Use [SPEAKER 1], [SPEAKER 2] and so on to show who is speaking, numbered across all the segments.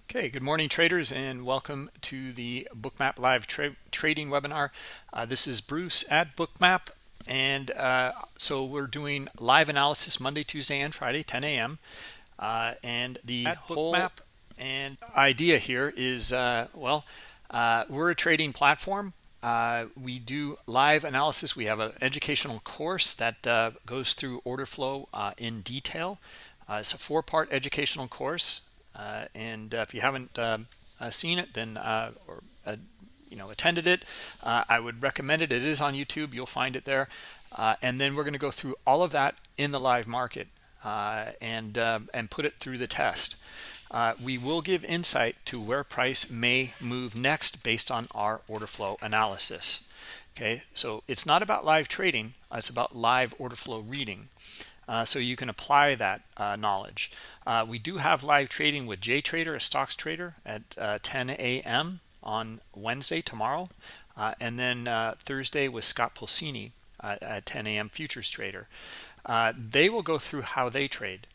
[SPEAKER 1] Okay, good morning traders and welcome to the Bookmap live trading webinar. This is Bruce at Bookmap, and so we're doing live analysis Monday, Tuesday, and Friday, 10 a.m. And the whole Bookmap and idea here is, we're a trading platform. We do live analysis. We have an educational course that goes through order flow in detail. It's a 4-part educational course. And if you haven't seen it, then or attended it, I would recommend it. It is on YouTube. You'll find it there. And then we're going to go through all of that in the live market and put it through the test. We will give insight to where price may move next based on our order flow analysis. Okay, so it's not about live trading. It's about live order flow reading. So you can apply that knowledge. We do have live trading with JTrader, a stocks trader, at 10 a.m. on Wednesday, tomorrow. And then Thursday with Scott Pulcini at 10 a.m. futures trader. They will go through how they trade.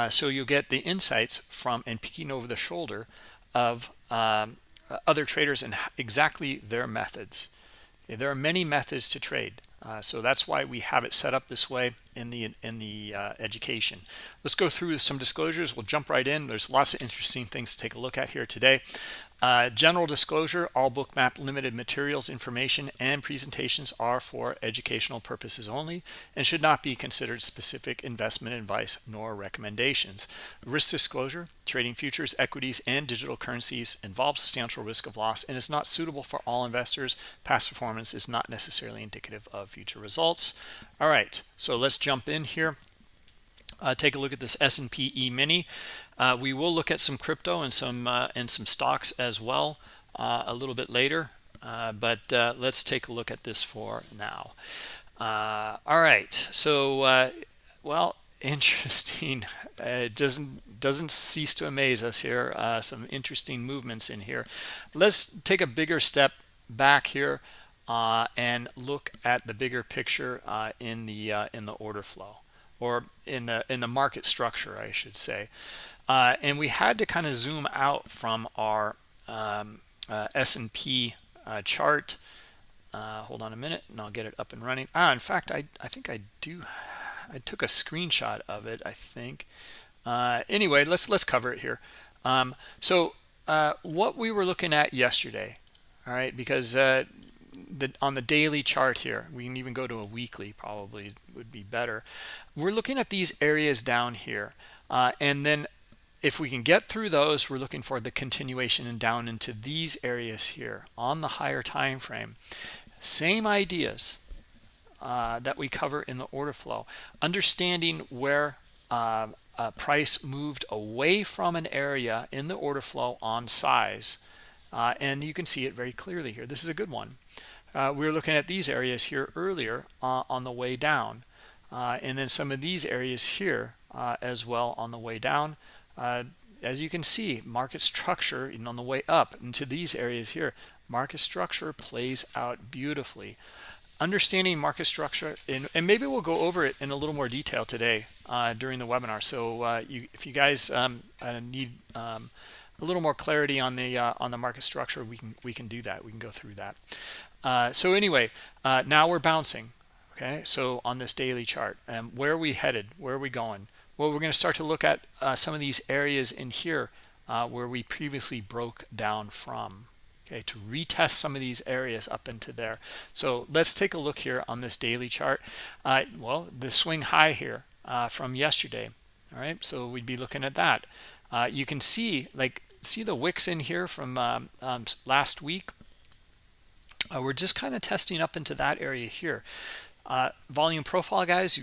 [SPEAKER 1] So you'll get the insights from and peeking over the shoulder of other traders and exactly their methods. There are many methods to trade. So that's why we have it set up this way in the education. Let's go through some disclosures. We'll jump right in. There's lots of interesting things to take a look at here today. General disclosure: all Bookmap Limited materials, information, and presentations are for educational purposes only and should not be considered specific investment advice nor recommendations. Risk disclosure: trading futures, equities, and digital currencies involves substantial risk of loss and is not suitable for all investors. Past performance is not necessarily indicative of future results. All right, so let's jump in here. Take a look at this S&P E-mini. We will look at some crypto and some stocks as well a little bit later, but let's take a look at this for now. All right, so well, interesting. It doesn't cease to amaze us here. Some interesting movements in here. Let's take a bigger step back here and look at the bigger picture in the order flow, or in the market structure, I should say. And we had to kind of zoom out from our S&P chart. Hold on a minute and I'll get it up and running. In fact, I think I took a screenshot of it, I think. Anyway, let's cover it here. So what we were looking at yesterday, all right, because on the daily chart here, we can even go to a weekly, probably would be better. We're looking at these areas down here, and then if we can get through those, we're looking for the continuation and down into these areas here on the higher time frame. Same ideas that we cover in the order flow. Understanding where price moved away from an area in the order flow on size, and you can see it very clearly here. This is a good one. We were looking at these areas here earlier on the way down, and then some of these areas here as well on the way down. As you can see, market structure, and on the way up into these areas here, market structure plays out beautifully. Understanding market structure, and maybe we'll go over it in a little more detail today during the webinar. So if you guys need a little more clarity on the market structure, we can do that. We can go through that. So anyway, now we're bouncing. Okay, so on this daily chart, where are we headed? Where are we going? Well, we're going to start to look at some of these areas in here where we previously broke down from. Okay, to retest some of these areas up into there. So let's take a look here on this daily chart. Well, the swing high here from yesterday. All right, so we'd be looking at that. You can see the wicks in here from last week. We're just kind of testing up into that area here. Volume profile, guys,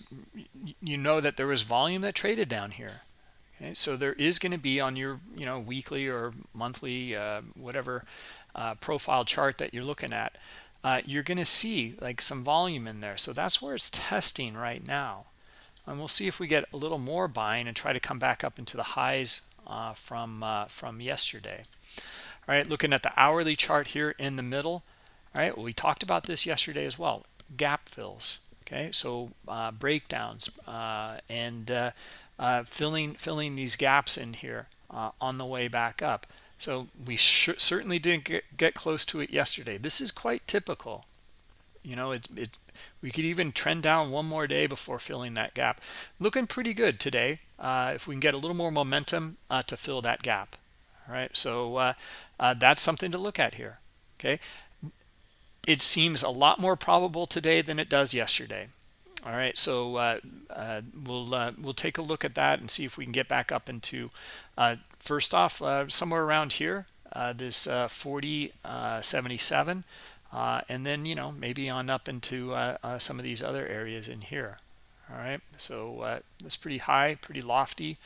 [SPEAKER 1] you know that there was volume that traded down here. Okay, so there is going to be on your weekly or monthly whatever profile chart that you're looking at, you're going to see like some volume in there. So that's where it's testing right now, and we'll see if we get a little more buying and try to come back up into the highs from yesterday. All right, looking at the hourly chart here in the middle. All right, well, we talked about this yesterday as well. Gap fills. Okay, so breakdowns and filling these gaps in here on the way back up. So we certainly didn't get close to it yesterday. This is quite typical. You know, we could even trend down one more day before filling that gap. Looking pretty good today. If we can get a little more momentum to fill that gap. All right, so that's something to look at here. Okay, it seems a lot more probable today than it does yesterday. All right, so we'll take a look at that and see if we can get back up into first off somewhere around here, this 40.77, and then maybe on up into some of these other areas in here. All right, so that's pretty high, pretty lofty,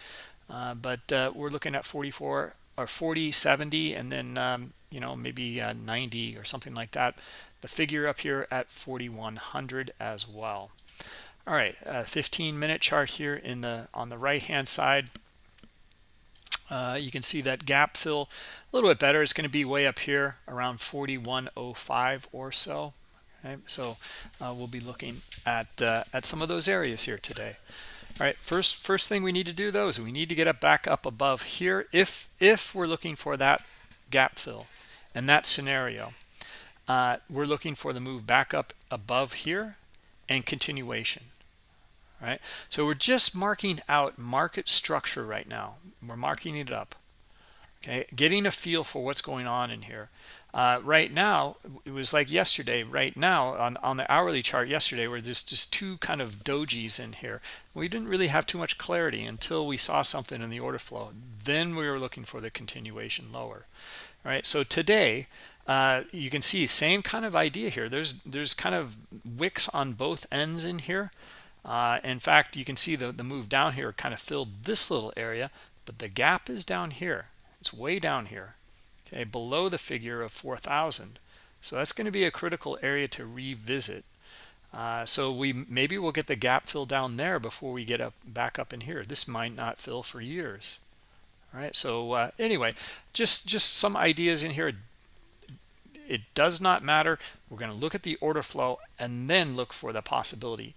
[SPEAKER 1] but we're looking at 44 or 40.70, and then maybe 90 or something like that. The figure up here at 4100 as well. All right, 15-minute chart here on the right hand side. You can see that gap fill a little bit better. It's going to be way up here around 4105 or so. Okay, so we'll be looking at some of those areas here today. All right, first thing we need to do though is we need to get it back up above here if we're looking for that gap fill. In that scenario, we're looking for the move back up above here and continuation. All right, so we're just marking out market structure right now. We're marking it up. Okay, getting a feel for what's going on in here. Right now, it was like yesterday. Right now, on the hourly chart yesterday, where there's just two kind of dojis in here. We didn't really have too much clarity until we saw something in the order flow. Then we were looking for the continuation lower. All right, so today, you can see same kind of idea here. There's kind of wicks on both ends in here. In fact, you can see the move down here kind of filled this little area, but the gap is down here. It's way down here, okay, below the figure of 4,000. So that's going to be a critical area to revisit. So maybe we'll get the gap fill down there before we get back up in here. This might not fill for years. All right, so anyway, just some ideas in here. It does not matter. We're going to look at the order flow and then look for the possibility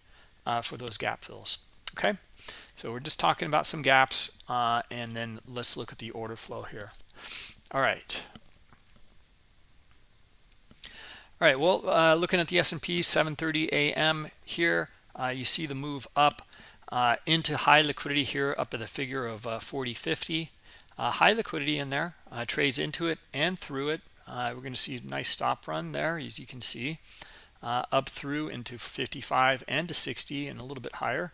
[SPEAKER 1] for those gap fills. Okay, so we're just talking about some gaps, and then let's look at the order flow here. All right. Well, looking at the S&P 7:30 a.m. here, you see the move up into high liquidity here, up at the figure of 40.50. High liquidity in there, trades into it and through it. We're going to see a nice stop run there, as you can see, up through into 55 and to 60 and a little bit higher,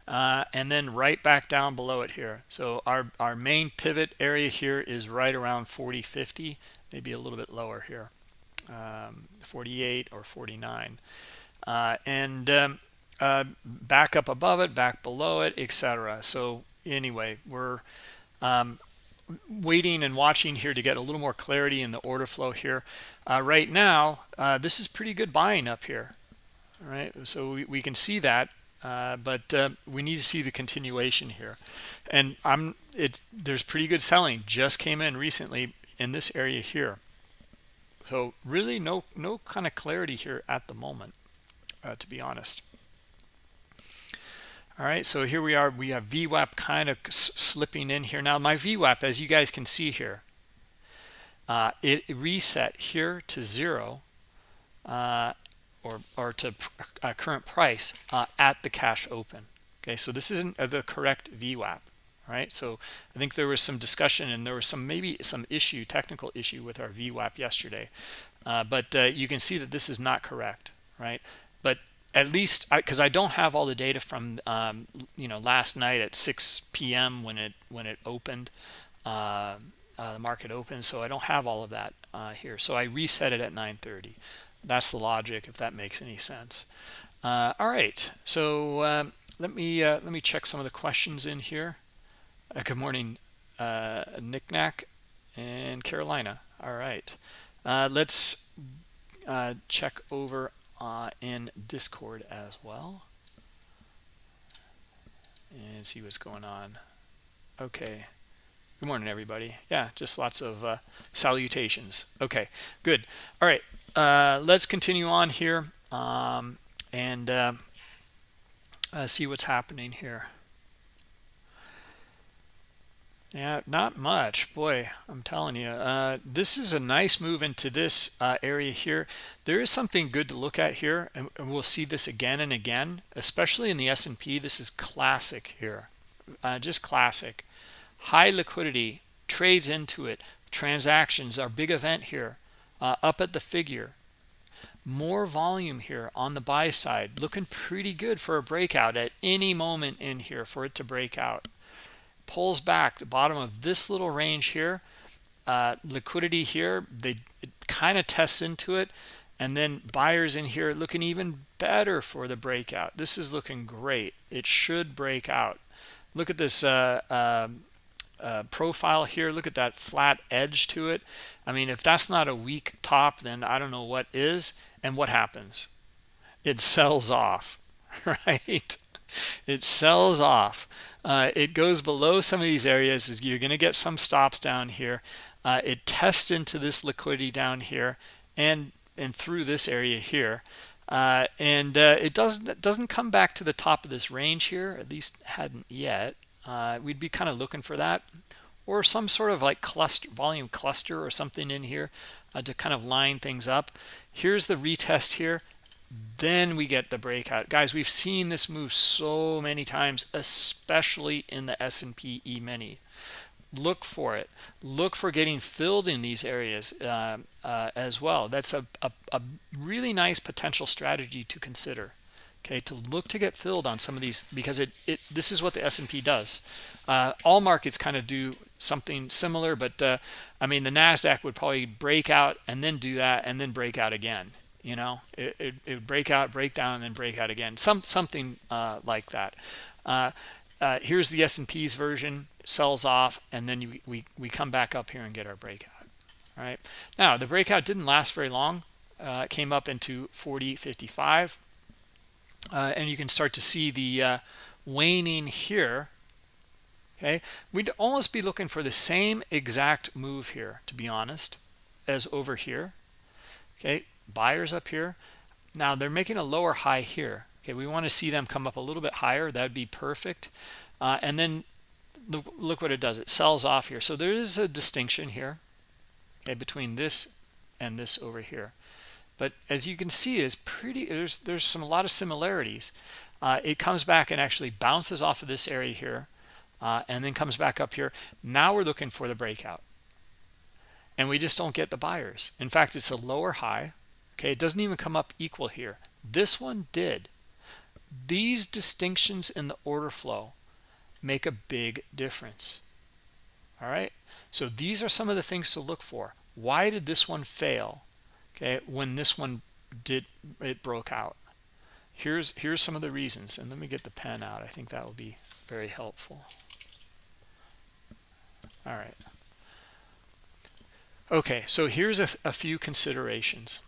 [SPEAKER 1] and then right back down below it here. So our main pivot area here is right around 40.50, maybe a little bit lower here, 48 or 49, and back up above it, back below it, etc. So anyway, we're waiting and watching here to get a little more clarity in the order flow here. Right now, this is pretty good buying up here. All right, so we can see that, but we need to see the continuation here. And there's pretty good selling just came in recently in this area here. So really no kind of clarity here at the moment, to be honest. All right, so here we are. We have VWAP kind of slipping in here. Now, my VWAP, as you guys can see here, it reset here to 0 or to current price at the cash open. Okay, so this isn't the correct VWAP, right? So I think there was some discussion and there was maybe some technical issue with our VWAP yesterday, but you can see that this is not correct, right? But at least because I don't have all the data from last night at 6 p.m. when it opened, the market opened, so I don't have all of that here. So I reset it at 9:30. That's the logic, if that makes any sense. All right, so let me check some of the questions in here. Good morning, Knick-Knack and Carolina. All right, let's check over in Discord as well and see what's going on. Okay, good morning everybody. Yeah, just lots of salutations. Okay, good. All right, let's continue on here and see what's happening here. Yeah, not much. Boy, I'm telling you. This is a nice move into this area here. There is something good to look at here, and we'll see this again and again, especially in the S&P. This is classic here, just classic. High liquidity, trades into it, transactions, our big event here, up at the figure. More volume here on the buy side, looking pretty good for a breakout at any moment in here for it to break out. Pulls back the bottom of this little range here, liquidity here, it kind of tests into it, and then buyers in here looking even better for the breakout. This is looking great. It should break out. Look at this profile here. Look at that flat edge to it. I mean, if that's not a weak top, then I don't know what is. And what happens? It sells off, right? It sells off. It goes below some of these areas. You're going to get some stops down here. It tests into this liquidity down here and through this area here. It doesn't come back to the top of this range here, at least hadn't yet. We'd be kind of looking for that, or some sort of like volume cluster or something in here to kind of line things up. Here's the retest here. Then we get the breakout. Guys, we've seen this move so many times, especially in the S&P E-mini. Look for it. Look for getting filled in these areas as well. That's a really nice potential strategy to consider. Okay, to look to get filled on some of these, because this is what the S&P does. All markets kind of do something similar, but I mean, the NASDAQ would probably break out and then do that and then break out again. You know, it would break out, break down, and then break out again. Something like that. Here's the S&P's version. Sells off, and then we come back up here and get our breakout. All right. Now the breakout didn't last very long. It came up into 40.55, and you can start to see the waning here. Okay, we'd almost be looking for the same exact move here, to be honest, as over here. Okay. Buyers up here. Now they're making a lower high here. Okay, we want to see them come up a little bit higher. That would be perfect. And then look what it does. It sells off here. So there is a distinction here, okay, between this and this over here. But as you can see, is pretty. There's a lot of similarities. It comes back and actually bounces off of this area here, and then comes back up here. Now we're looking for the breakout, and we just don't get the buyers. In fact, it's a lower high. Okay, it doesn't even come up equal here. This one did. These distinctions in the order flow make a big difference. All right, so these are some of the things to look for. Why did this one fail? Okay, when this one broke out. Here's some of the reasons, and let me get the pen out. I think that will be very helpful. All right. Okay, so here's a few considerations.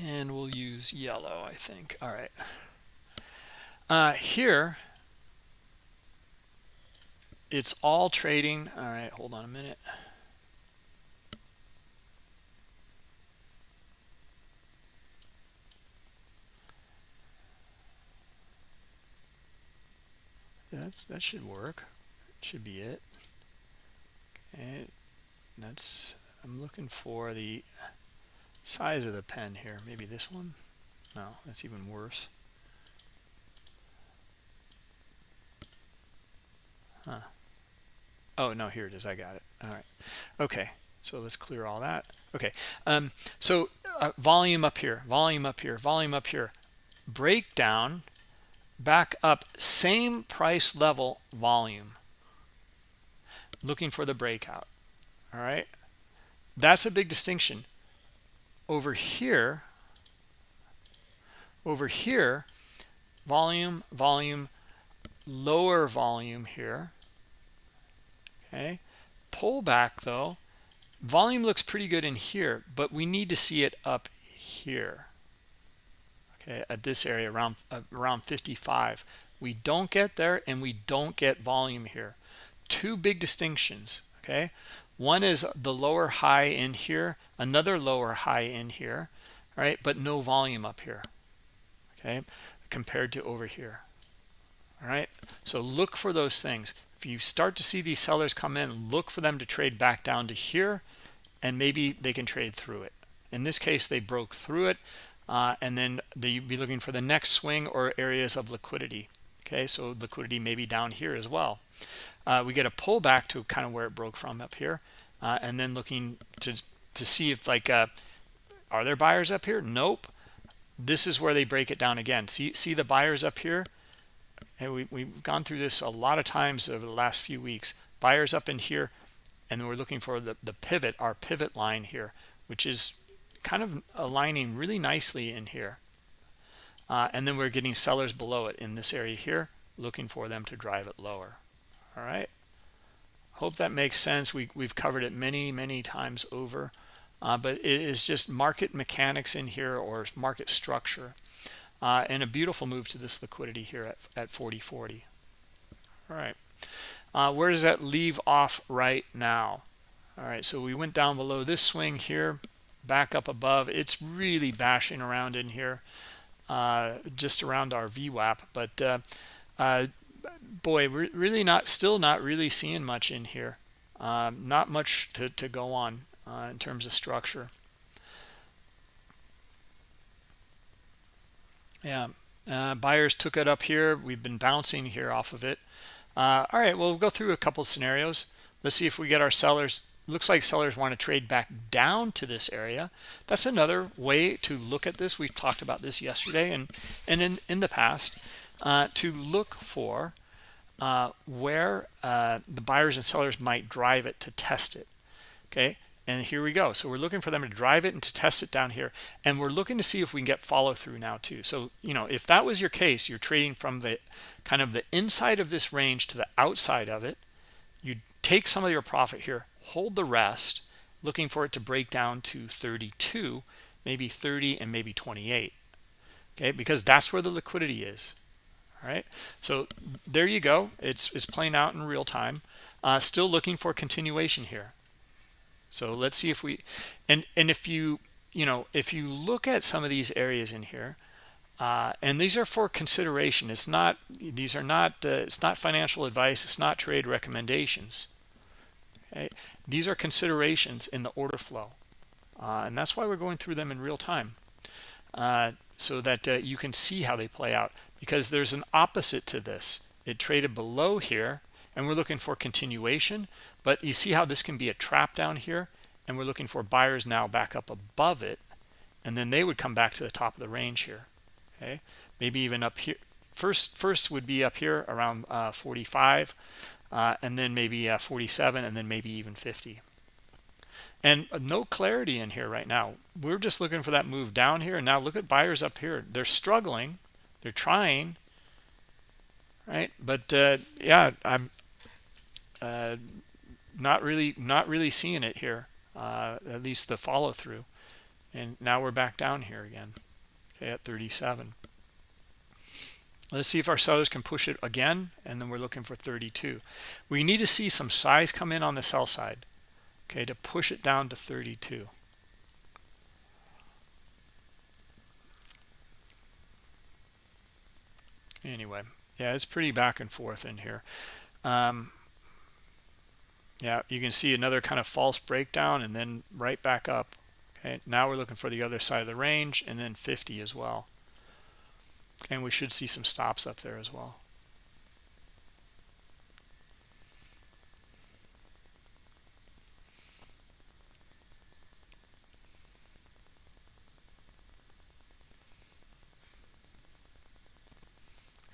[SPEAKER 1] And we'll use yellow, I think. All right. Here, it's all trading. All right, hold on a minute. That should work. Should be it. Okay, I'm looking for the size of the pen here. Maybe this one. No, that's even worse. Huh. Oh no, here it is. I got it. All right. Okay, so let's clear all that. Okay, so volume up here, volume up here, volume up here, breakdown, back up, same price level, volume, looking for the breakout. All right, that's a big distinction. Over here, volume, volume, lower volume here. Okay, pullback though, volume looks pretty good in here, but we need to see it up here. Okay, at this area around 55. We don't get there, and we don't get volume here. Two big distinctions. Okay, one is the lower high in here, another lower high in here, right? But no volume up here. Okay, compared to over here. All right, so look for those things. if you start to see these sellers come in, look for them to trade back down to here, and maybe they can trade through it. In this case, they broke through it, and then they'd be looking for the next swing or areas of liquidity. Okay, so liquidity may be down here as well. We get a pullback to kind of where it broke from up here, and then looking to see if, like, are there buyers up here? Nope. This is where they break it down again. See the buyers up here? And we've gone through this a lot of times over the last few weeks. Buyers up in here, and we're looking for the pivot, our pivot line here, which is kind of aligning really nicely in here. And then we're getting sellers below it in this area here, looking for them to drive it lower. All right. Hope that makes sense. We've covered it many times over, but it is just market mechanics in here, or market structure. And a beautiful move to this liquidity here at 40.40. All right. Where does that leave off right now? All right, so we went down below this swing here, back up above. It's really bashing around in here, just around our VWAP. But boy, we're really still not really seeing much in here. Not much to go on in terms of structure. Yeah, buyers took it up here. We've been bouncing here off of it. All right, well, we'll go through a couple of scenarios. Let's see if we get our sellers. Looks like sellers want to trade back down to this area. That's another way to look at this. We've talked about this yesterday and in the past, to look for where the buyers and sellers might drive it to test it. Okay. And here we go. So we're looking for them to drive it and to test it down here. And we're looking to see if we can get follow through now too. So, you know, if that was your case, you're trading from the kind of the inside of this range to the outside of it. You take some of your profit here, hold the rest, looking for it to break down to 32, maybe 30, and maybe 28. Okay, because that's where the liquidity is. All right. So there you go. It's playing out in real time. Still looking for continuation here. So let's see if we, and if you look at some of these areas in here, and these are for consideration. It's not financial advice. It's not trade recommendations. Okay? These are considerations in the order flow, and that's why we're going through them in real time, so that you can see how they play out. Because there's an opposite to this. It traded below here, and we're looking for continuation. But you see how this can be a trap down here, and we're looking for buyers now back up above it, and then they would come back to the top of the range here. Okay, maybe even up here. First would be up here around 45, and then maybe 47, and then maybe even 50. And no clarity in here right now. We're just looking for that move down here. And now look at buyers up here. They're struggling. They're trying, right? But yeah, I'm not really seeing it here, at least the follow through. And now we're back down here again, okay, at 37. Let's see if our sellers can push it again, and then we're looking for 32. We need to see some size come in on the sell side, okay, to push it down to 32. Anyway, yeah, it's pretty back and forth in here. Yeah, you can see another kind of false breakdown and then right back up. Okay, now we're looking for the other side of the range, and then 50 as well. And we should see some stops up there as well.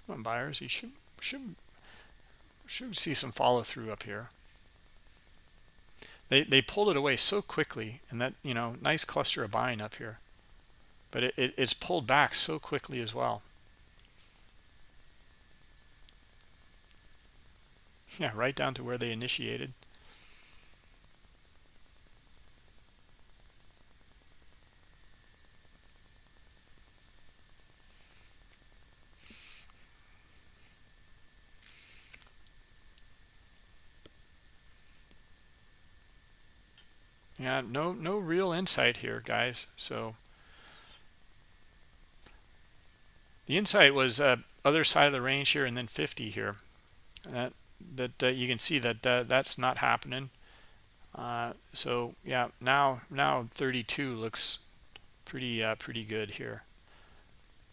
[SPEAKER 1] Come on, buyers, you should see some follow through up here. They pulled it away so quickly, and that, you know, nice cluster of buying up here, but it's pulled back so quickly as well. Yeah, right down to where they initiated. Yeah, no real insight here, guys. So the insight was other side of the range here, and then 50 here. that you can see that that's not happening. So yeah, now 32 looks pretty good here.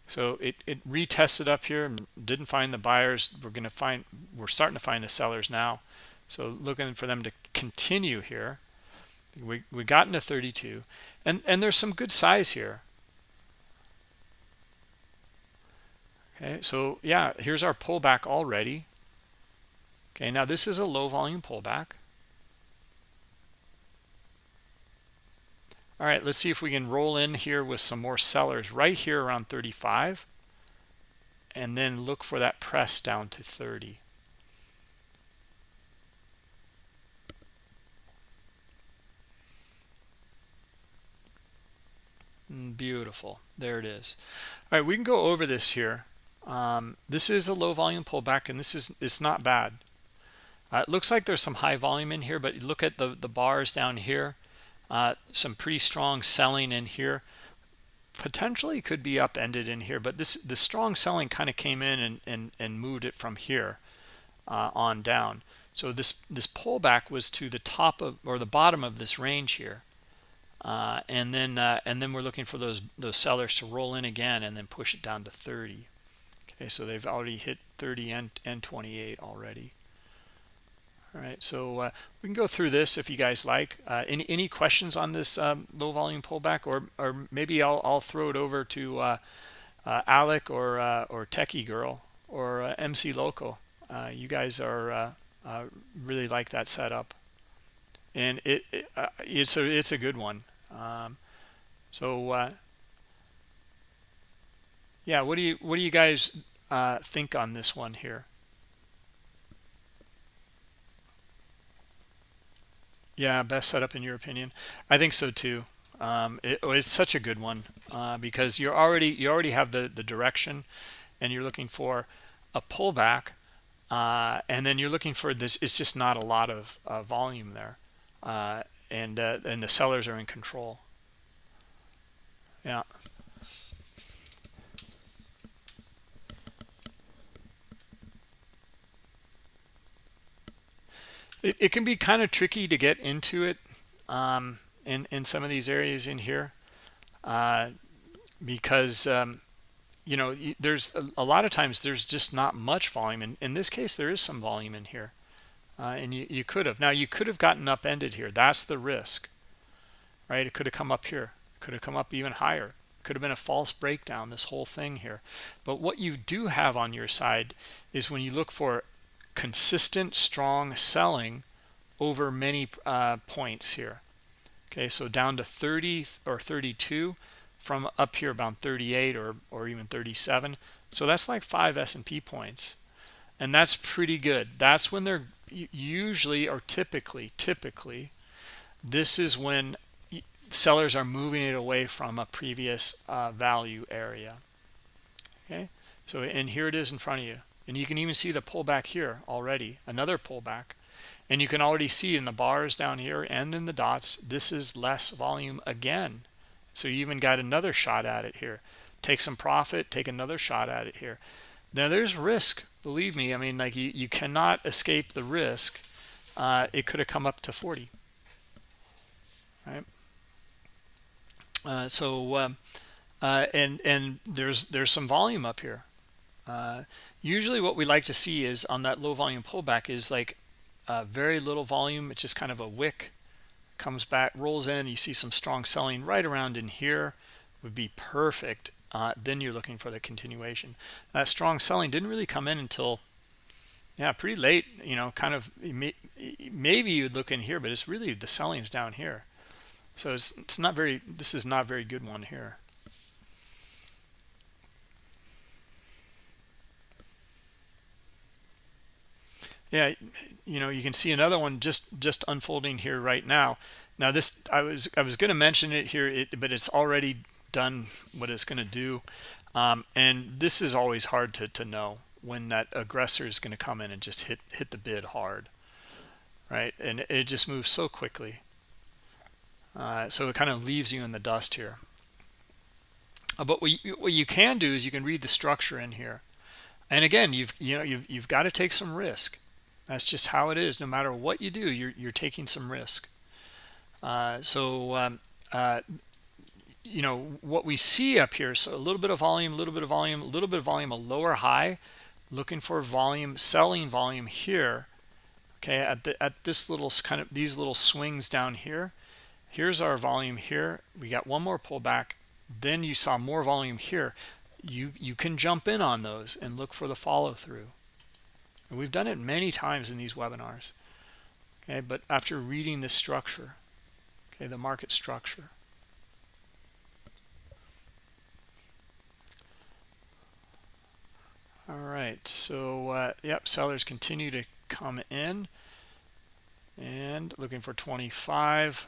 [SPEAKER 1] So it retested up here and didn't find the buyers. We're starting to find the sellers now. So looking for them to continue here. We got into 32, and there's some good size here. Okay, so yeah, here's our pullback already. Okay, now this is a low volume pullback. All right, let's see if we can roll in here with some more sellers right here around 35, and then look for that press down to 30. Beautiful. There it is. All right, we can go over this here. This is a low volume pullback, and it's not bad. It looks like there's some high volume in here, but look at the bars down here. Some pretty strong selling in here. Potentially could be upended in here, but the strong selling kind of came in and moved it from here on down. So this pullback was to the top of, or the bottom of this range here. And then we're looking for those sellers to roll in again and then push it down to 30. Okay, so they've already hit 30 and 28 already. All right, so we can go through this if you guys like. Any questions on this low volume pullback, or maybe I'll throw it over to Alec or Techie Girl or MC Loco. You guys are really like that setup, and it's a good one. Yeah, what do you guys think on this one here? Yeah, best setup in your opinion? I think so too. It's such a good one because you already have the direction, and you're looking for a pullback, and then you're looking for this. It's just not a lot of volume there, and the sellers are in control. Yeah. It can be kind of tricky to get into it in some of these areas in here because you know, there's a lot of times there's just not much volume. In this case, there is some volume in here, and you could have. Now, you could have gotten upended here. That's the risk, right? It could have come up here. Could have come up even higher. Could have been a false breakdown, this whole thing here. But what you do have on your side is when you look for consistent strong selling over many points here. Okay, so down to 30 or 32 from up here about 38 or even 37. So that's like 5 S&P points, and that's pretty good. That's when they're usually, or typically this is when sellers are moving it away from a previous value area. Okay, so and here it is in front of you. And you can even see the pullback here already, another pullback. And you can already see in the bars down here and in the dots, this is less volume again. So you even got another shot at it here. Take some profit, take another shot at it here. Now there's risk, believe me. I mean, like you cannot escape the risk. It could have come up to 40, right? And there's some volume up here. Usually what we like to see is on that low volume pullback is like very little volume. It's just kind of a wick, comes back, rolls in. You see some strong selling right around in here would be perfect. Then you're looking for the continuation. That strong selling didn't really come in until, yeah, pretty late. You know, kind of maybe you'd look in here, but it's really the selling's down here. So it's not very, this is not a very good one here. Yeah, you know, you can see another one just unfolding here right now. Now this, I was going to mention it here, but it's already done what it's going to do. And this is always hard to know when that aggressor is going to come in and just hit the bid hard, right? And it just moves so quickly. So it kind of leaves you in the dust here. But what you can do is you can read the structure in here. And again, you've got to take some risk. That's just how it is. No matter what you do, you're taking some risk. You know what we see up here, so a little bit of volume, a little bit of volume, a little bit of volume, a lower high, looking for volume, selling volume here. Okay, at this little kind of these little swings down here. Here's our volume here. We got one more pullback. Then you saw more volume here. You can jump in on those and look for the follow through. And we've done it many times in these webinars. Okay, but after reading this structure, okay, the market structure. All right, so yep, sellers continue to come in and looking for 25.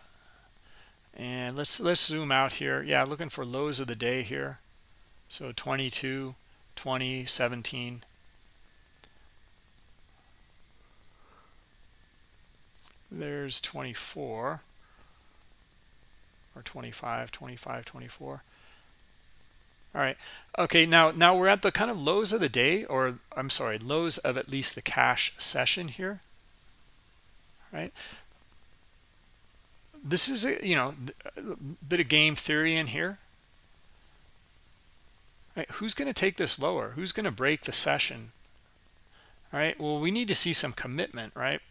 [SPEAKER 1] And let's zoom out here. Yeah, looking for lows of the day here. So 22, 20, 17. There's 24 or 25, 25, 24. All right. Okay, now we're at the kind of lows of the day, or I'm sorry, lows of at least the cash session here. Right? This is a, you know, a bit of game theory in here. Right? Who's going to take this lower? Who's going to break the session? All right. Well, we need to see some commitment, right?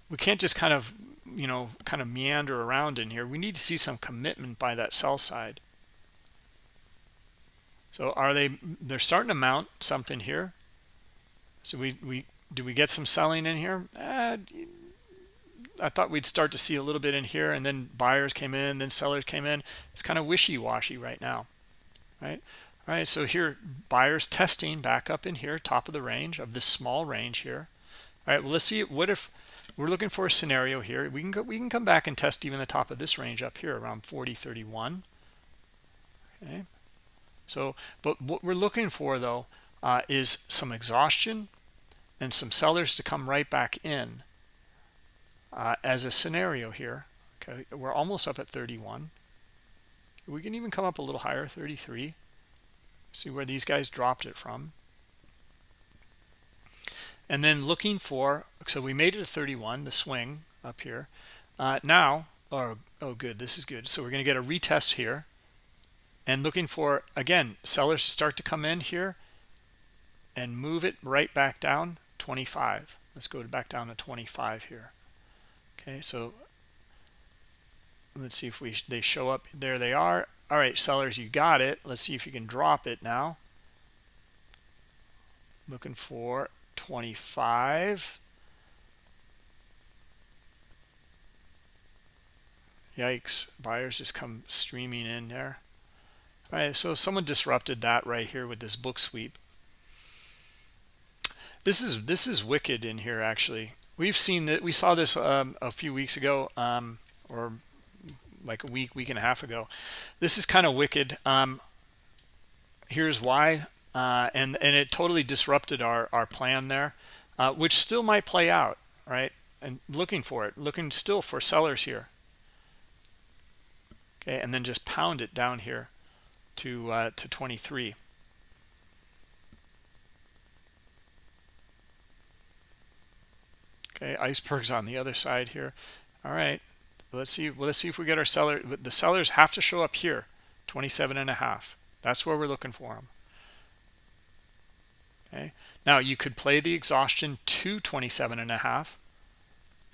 [SPEAKER 1] We can't just kind of, you know, kind of meander around in here. We need to see some commitment by that sell side. So they're starting to mount something here. So do we get some selling in here? I thought we'd start to see a little bit in here, and then buyers came in, then sellers came in. It's kind of wishy-washy right now, right? All right, so here, buyers testing back up in here, top of the range of this small range here. All right, well, let's see. What if we're looking for a scenario here? We can come back and test even the top of this range up here around 40.31. Okay, so but what we're looking for though is some exhaustion and some sellers to come right back in. As a scenario here. Okay, we're almost up at 31. We can even come up a little higher, 33. See where these guys dropped it from. And then looking for, so we made it to 31, the swing up here. Now, oh good, this is good. So we're going to get a retest here. And looking for, again, sellers to start to come in here and move it right back down, 25. Let's go back down to 25 here. Okay, so let's see if they show up. There they are. All right, sellers, you got it. Let's see if you can drop it now. Looking for 25. Yikes, buyers just come streaming in there. All right, so someone disrupted that right here with this book sweep. This is wicked in here actually. We've seen that. We saw this a few weeks ago, or like a week and a half ago. This is kind of wicked. Here's why, and it totally disrupted our plan there, which still might play out, right? And looking still for sellers here. Okay, and then just pound it down here to 23. Okay, icebergs on the other side here. All right, let's see. Well, let's see if we get our seller. The sellers have to show up here, 27.5. That's where we're looking for them. Okay. Now you could play the exhaustion to 27.5,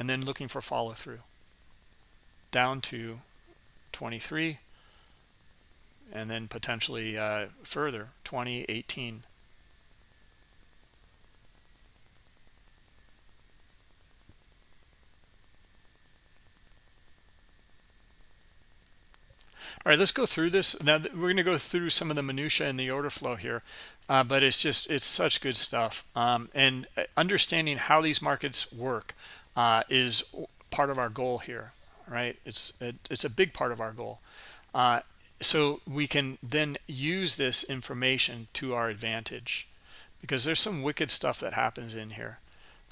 [SPEAKER 1] and then looking for follow through down to 23, and then potentially further 20, 18. All right, let's go through this. Now we're going to go through some of the minutia in the order flow here, but it's such good stuff. And understanding how these markets work is part of our goal here, right? It's a big part of our goal. So we can then use this information to our advantage, because there's some wicked stuff that happens in here.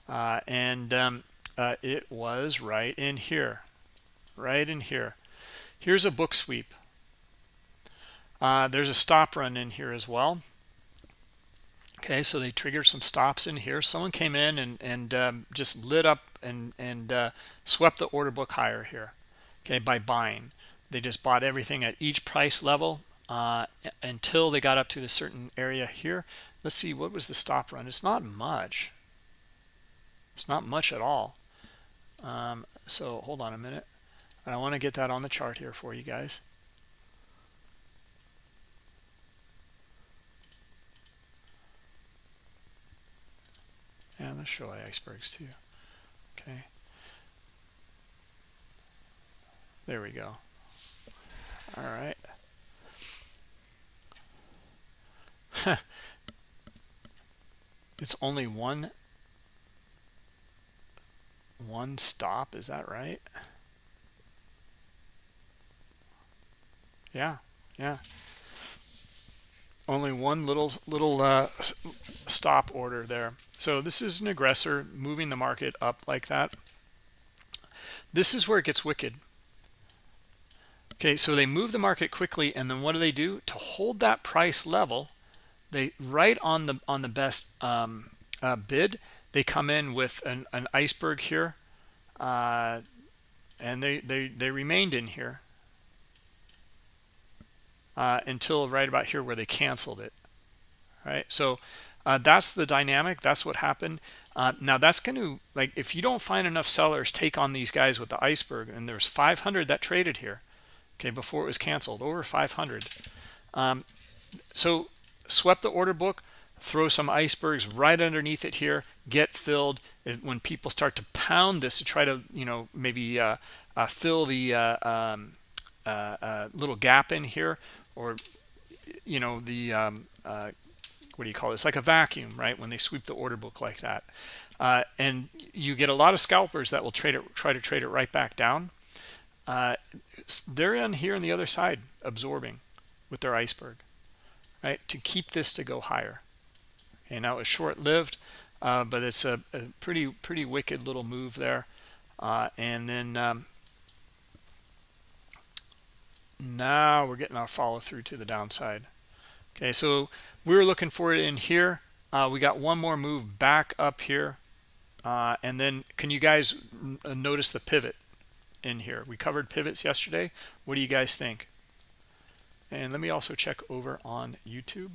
[SPEAKER 1] It was right in here, right in here. Here's a book sweep. There's a stop run in here as well. Okay, so they triggered some stops in here. Someone came in and just lit up and swept the order book higher here, okay, by buying. They just bought everything at each price level until they got up to the certain area here. Let's see, what was the stop run? It's not much. It's not much at all. So hold on a minute. I want to get that on the chart here for you guys. And let's show icebergs too. Okay. There we go. All right. It's only one stop, is that right? Yeah. Only one little stop order there. So this is an aggressor moving the market up like that. This is where it gets wicked. Okay, so they move the market quickly, and then what do? To hold that price level, they right on the best bid, they come in with an iceberg here, and they remained in here until right about here where they canceled it. Right, so that's the dynamic. That's what happened. Now that's going to, like, if you don't find enough sellers take on these guys with the iceberg, and there's 500 that traded here, okay, before it was canceled, over 500. So swept the order book, throw some icebergs right underneath it here, get filled. When people start to pound this to try to, maybe fill the little gap in here, or the what do you call it? It's like a vacuum, right? When they sweep the order book like that, and you get a lot of scalpers that will try to trade it right back down. They're in here on the other side absorbing with their iceberg, right, to keep this to go higher. And now it's short-lived, but it's a pretty wicked little move there. And then now we're getting our follow through to the downside. Okay, so we were looking for it in here. We got one more move back up here, and then can you guys notice the pivot in here? We covered pivots yesterday. What do you guys think? And let me also check over on YouTube.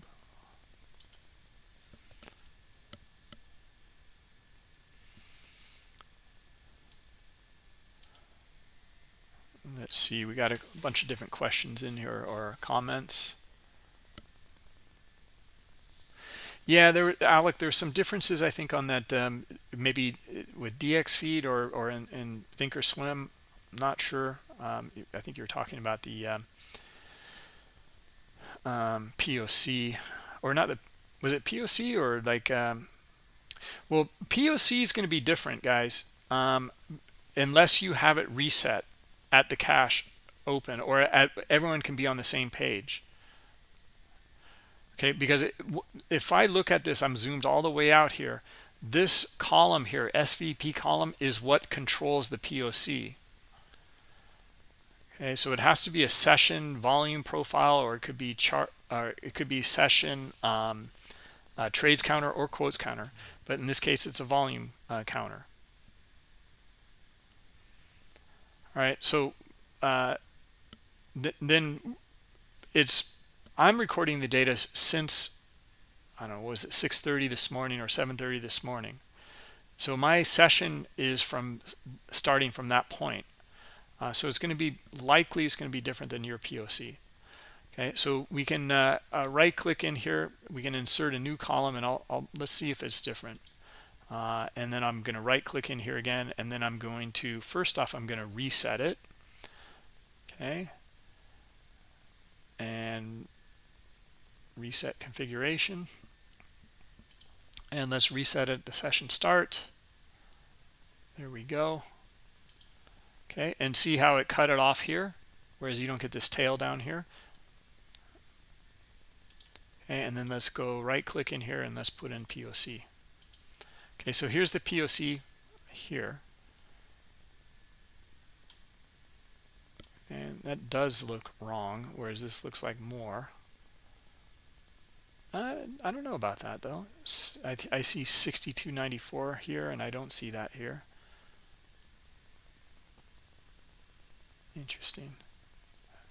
[SPEAKER 1] Let's see, we got a bunch of different questions in here or comments. Yeah, Alec, there's some differences, I think, on that, maybe with DX feed or in Thinkorswim. Not sure. I think you're talking about the POC, or not the, was it POC or like, well, POC is going to be different, guys, unless you have it reset at the cash open, or everyone can be on the same page. Okay, because if I look at this, I'm zoomed all the way out here. This column here, SVP column, is what controls the POC. Okay, so it has to be a session volume profile, or it could be chart, or it could be session trades counter or quotes counter. But in this case, it's a volume counter. All right, so then I'm recording the data since, I don't know, was it 6:30 this morning or 7:30 this morning? So my session is starting from that point. So it's going to be likely it's going to be different than your POC. Okay, so we can right click in here. We can insert a new column, and let's see if it's different. And then I'm going to right click in here again, and then I'm going to, first off, I'm going to reset it. Okay, and reset configuration, and let's reset it, the session start. There we go. Okay, and see how it cut it off here, whereas you don't get this tail down here. Okay, and then let's go right click in here and let's put in POC. Okay, so here's the POC here, and that does look wrong, whereas this looks like more. I don't know about that though. I see 62.94 here, and I don't see that here. Interesting.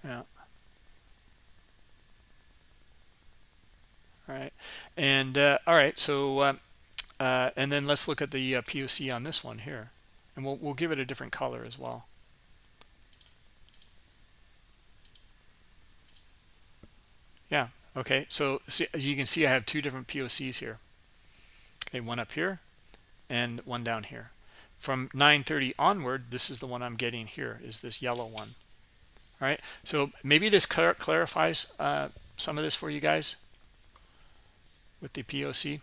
[SPEAKER 1] Yeah. All right. And all right. So and then let's look at the POC on this one here, and we'll give it a different color as well. Yeah. Okay. So see, as you can see, I have two different POCs here. Okay, one up here and one down here. From 9:30 onward, this is the one I'm getting here, is this yellow one. All right. So maybe this clarifies some of this for you guys with the POC.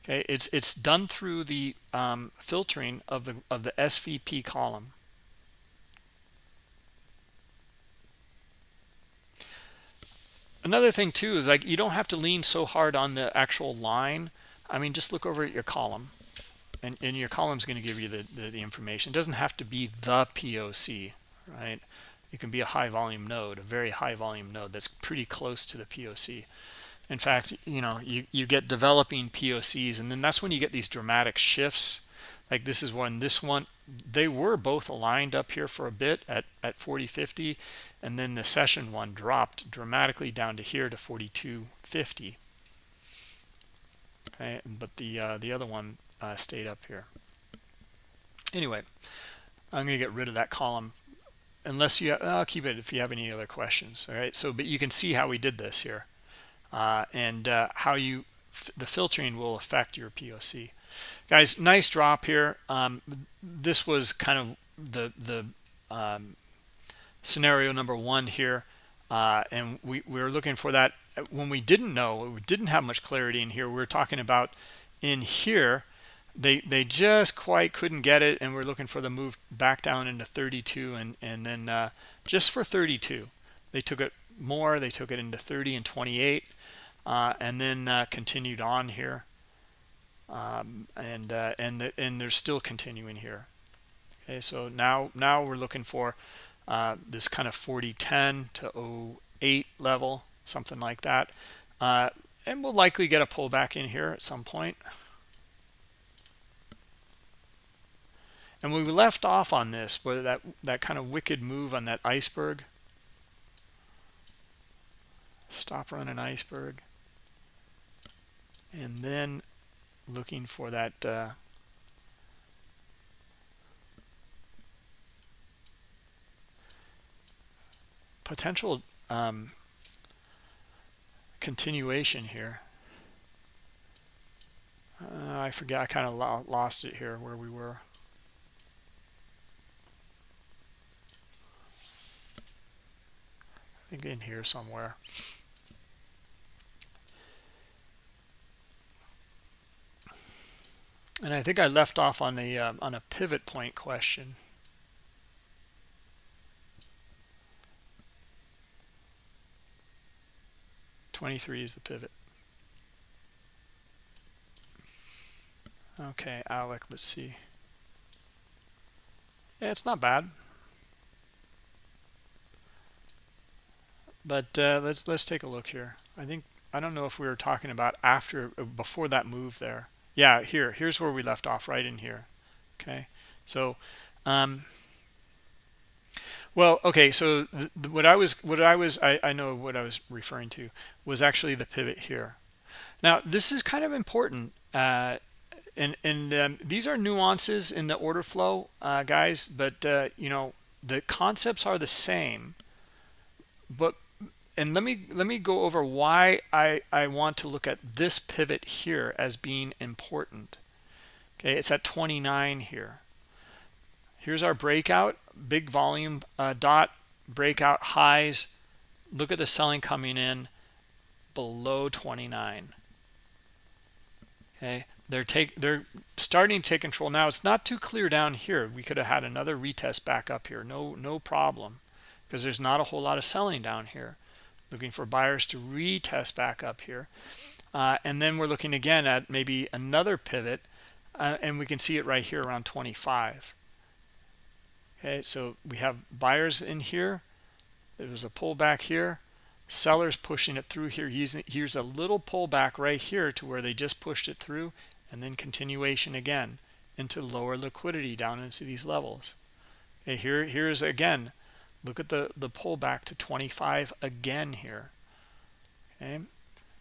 [SPEAKER 1] Okay, it's done through the filtering of the SVP column. Another thing too is, like, you don't have to lean so hard on the actual line. I mean, just look over at your column, and your column is going to give you the information. It doesn't have to be the POC, right? It can be a high volume node, a very high volume node that's pretty close to the POC. In fact, you know, you get developing POCs, and then that's when you get these dramatic shifts. Like this is when this one, they were both aligned up here for a bit at 40.50, and then the session one dropped dramatically down to here to 42.50. Okay, but the other one stayed up here. Anyway, I'm going to get rid of that column, unless I'll keep it if you have any other questions. All right, so but you can see how we did this here, and how the filtering will affect your POC. Guys, nice drop here. This was kind of the scenario number one here, and we were looking for that when we didn't have much clarity in here. We were talking about in here, they just quite couldn't get it, and we're looking for the move back down into 32, and then just for 32, they took it more. They took it into 30 and 28, and then continued on here. And they're still continuing here. Okay, so now we're looking for this kind of 40.10 to 08 level, something like that, and we'll likely get a pullback in here at some point. And we left off on this, where that kind of wicked move on that iceberg, stop run iceberg, and then looking for that potential continuation here. I forget, I kind of lost it here where we were. I think in here somewhere. And I think I left off on a pivot point question. $23 is the pivot. Okay, Alec, let's see. Yeah, it's not bad. But let's take a look here. I don't know if we were talking about before that move there. Yeah, here's where we left off, right in here. Okay, so well, okay, so what I know what I was referring to was actually the pivot here. Now this is kind of important, and these are nuances in the order flow, guys, but you know, the concepts are the same. But and let me go over why I want to look at this pivot here as being important. Okay, it's at 29 here. Here's our breakout, big volume dot, breakout highs. Look at the selling coming in below 29. Okay, they're starting to take control now. It's not too clear down here. We could have had another retest back up here, no problem, because there's not a whole lot of selling down here. Looking for buyers to retest back up here, and then we're looking again at maybe another pivot, and we can see it right here around 25. Okay, so we have buyers in here. There was a pullback here, sellers pushing it through here. Here's a little pullback right here to where they just pushed it through, and then continuation again into lower liquidity down into these levels. Okay, here's again, look at the pullback to 25 again here. Okay,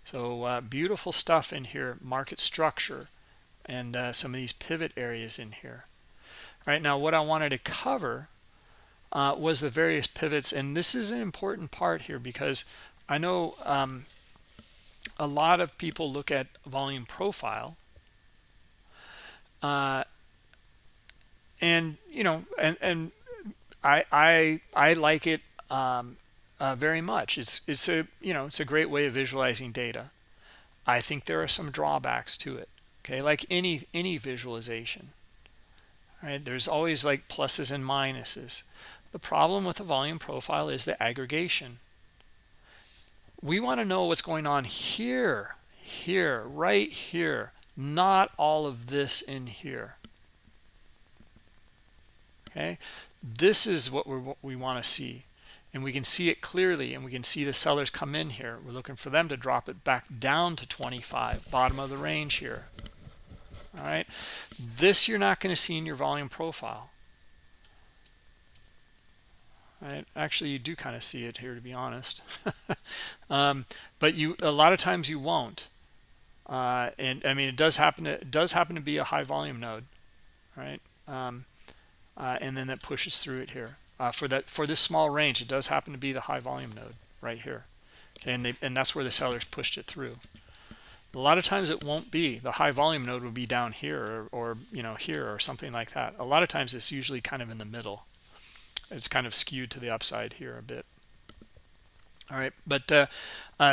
[SPEAKER 1] so beautiful stuff in here, market structure, and some of these pivot areas in here. All right, now what I wanted to cover was the various pivots, and this is an important part here because I know a lot of people look at volume profile, and you know, and I like it very much. It's a, you know, it's a great way of visualizing data. I think there are some drawbacks to it. Okay, like any visualization. Right? There's always like pluses and minuses. The problem with the volume profile is the aggregation. We want to know what's going on here, right here, not all of this in here. Okay, this is what we want to see, and we can see it clearly, and we can see the sellers come in here. We're looking for them to drop it back down to 25, bottom of the range here. All right, this you're not going to see in your volume profile. Right? Actually, you do kind of see it here, to be honest. But a lot of times you won't. And I mean, it does happen to be a high volume node, right? And then that pushes through it here. For this small range, it does happen to be the high volume node right here. Okay, and that's where the sellers pushed it through. A lot of times it won't be. The high volume node will be down here or you know, here or something like that. A lot of times it's usually kind of in the middle. It's kind of skewed to the upside here a bit. All right, but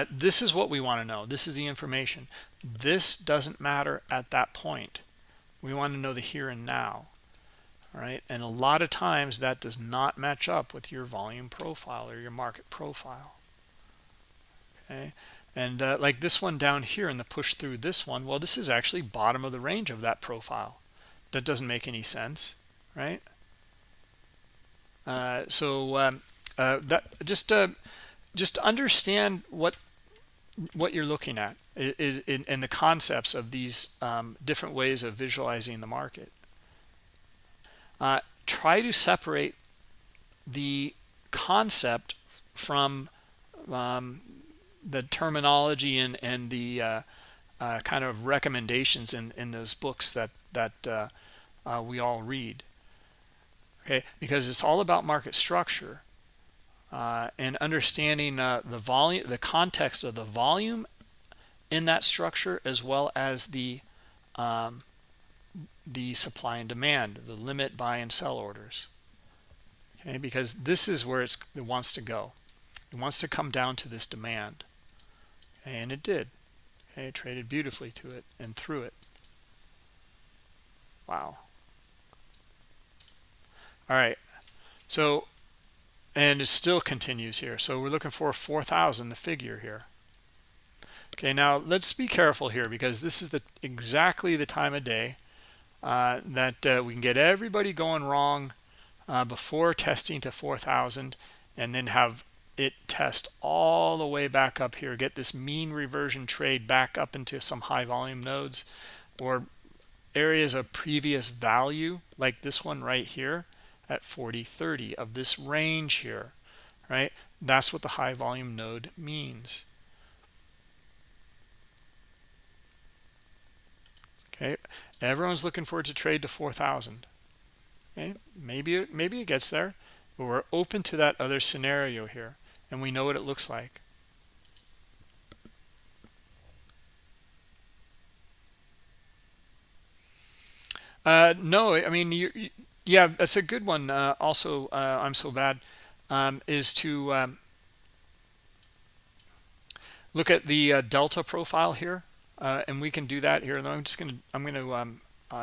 [SPEAKER 1] this is what we want to know. This is the information. This doesn't matter at that point. We want to know the here and now. All right, and a lot of times that does not match up with your volume profile or your market profile. Okay, and like this one down here and the push through this one, well, this is actually bottom of the range of that profile. That doesn't make any sense, right? That just understand what you're looking at is in the concepts of these different ways of visualizing the market. Try to separate the concept from the terminology and the kind of recommendations in those books that we all read. Okay, because it's all about market structure and understanding the volume, the context of the volume in that structure, as well as the supply and demand, the limit, buy and sell orders. Okay, because this is where it wants to go. It wants to come down to this demand, and it did. Okay, it traded beautifully to it and through it. Wow. All right, so, and it still continues here. So we're looking for 4,000, the figure here. Okay, now let's be careful here because this is exactly the time of day that we can get everybody going wrong before testing to 4,000, and then have it test all the way back up here, get this mean reversion trade back up into some high volume nodes or areas of previous value, like this one right here at 40.30 of this range here, right? That's what the high volume node means. Okay, everyone's looking for it to trade to 4,000. Okay, maybe it gets there, but we're open to that other scenario here, and we know what it looks like. No, I mean, yeah, that's a good one. Also, I'm so bad, is to look at the delta profile here, and we can do that here. And I'm going to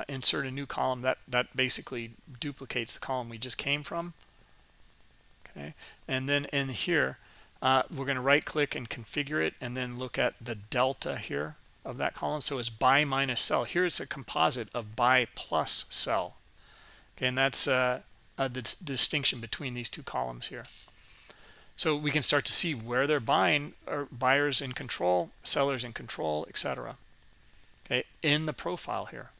[SPEAKER 1] insert a new column that basically duplicates the column we just came from. Okay, and then in here, we're going to right-click and configure it, and then look at the delta here of that column. So it's buy minus sell. Here it's a composite of buy plus sell. Okay, and that's the distinction between these two columns here. So we can start to see where they're buying, or buyers in control, sellers in control, etc. Okay, in the profile here.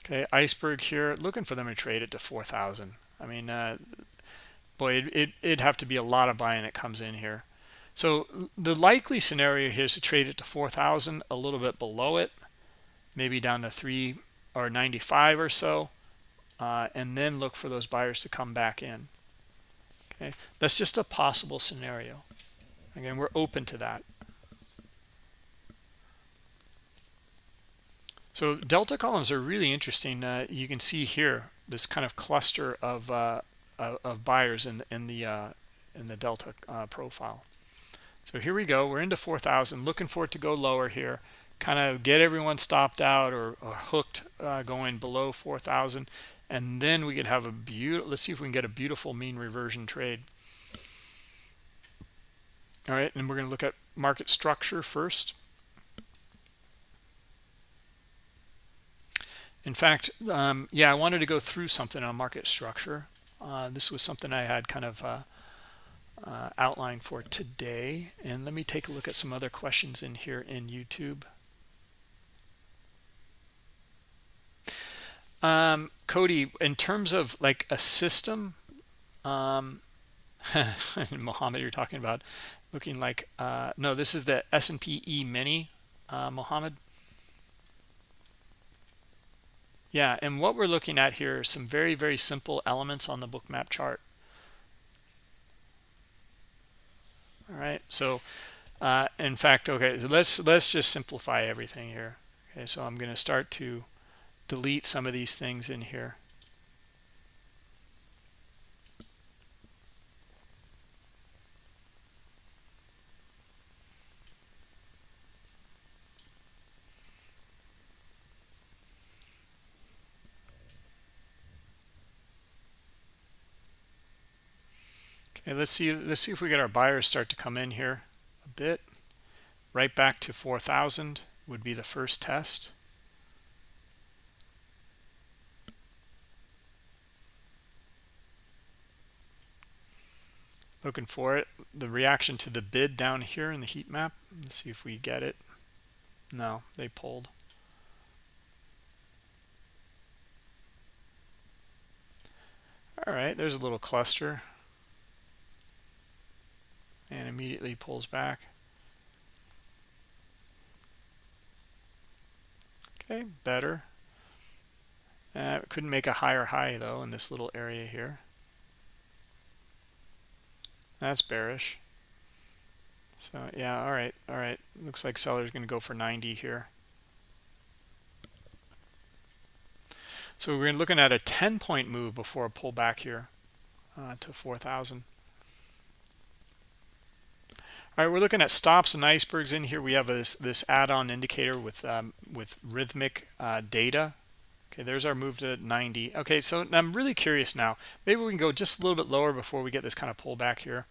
[SPEAKER 1] Okay, iceberg here, looking for them to trade it to 4,000. I mean, boy, it'd have to be a lot of buying that comes in here. So the likely scenario here is to trade it to 4,000, a little bit below it, maybe down to 3 or 95 or so, and then look for those buyers to come back in. Okay, that's just a possible scenario. Again, we're open to that. So delta columns are really interesting. You can see here this kind of cluster of buyers in the delta profile. So here we go. We're into 4,000, looking for it to go lower here, kind of get everyone stopped out or hooked, going below 4,000, and then we could have a beautiful. Let's see if we can get a beautiful mean reversion trade. All right, and we're going to look at market structure first. In fact, yeah, I wanted to go through something on market structure. This was something I had kind of outlined for today. And let me take a look at some other questions in here in YouTube. Cody, in terms of like a system, Mohammed, you're talking about looking like, no, this is the S&P E-mini, Mohammed. Yeah, and what we're looking at here are some very, very simple elements on the Bookmap chart. All right, so in fact, okay, so let's just simplify everything here. Okay, so I'm going to start to delete some of these things in here. Okay, let's see if we get our buyers start to come in here a bit. Right back to 4,000 would be the first test. Looking for it. The reaction to the bid down here in the heat map. Let's see if we get it. No, they pulled. All right, there's a little cluster. And immediately pulls back. Okay, better. Couldn't make a higher high though in this little area here. That's bearish. So yeah, all right. Looks like seller's going to go for 90 here. So we're looking at a 10-point move before a pullback here to 4,000. All right, we're looking at stops and icebergs in here. We have this add-on indicator with rhythmic data. Okay, there's our move to 90. Okay, so I'm really curious now. Maybe we can go just a little bit lower before we get this kind of pullback here.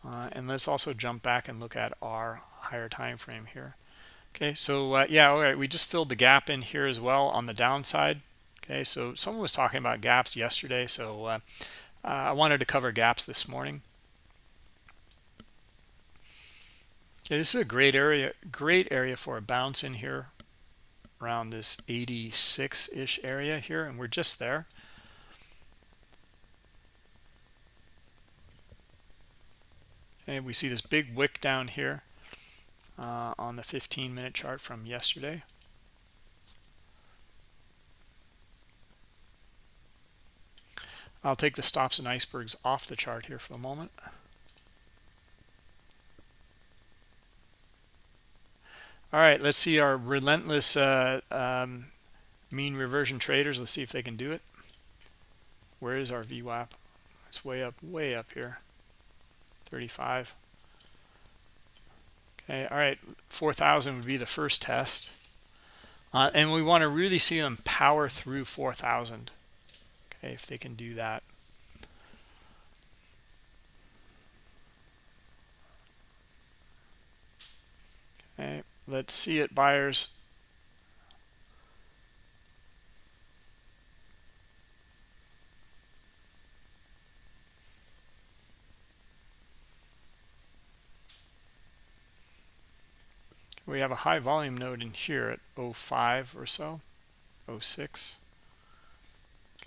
[SPEAKER 1] And let's also jump back and look at our higher time frame here. Okay, so yeah, all right, we just filled the gap in here as well on the downside. Okay, so someone was talking about gaps yesterday, so I wanted to cover gaps this morning. Okay, this is a great area for a bounce in here around this 86-ish area here, and we're just there. And we see this big wick down here on the 15-minute chart from yesterday. I'll take the stops and icebergs off the chart here for a moment. All right, let's see our relentless mean reversion traders. Let's see if they can do it. Where is our VWAP? It's way up here. 35. Okay, all right, 4,000 would be the first test. And we want to really see them power through 4,000. Okay, if they can do that. Okay, let's see it, buyers. We have a high volume node in here at 05 or so, 06.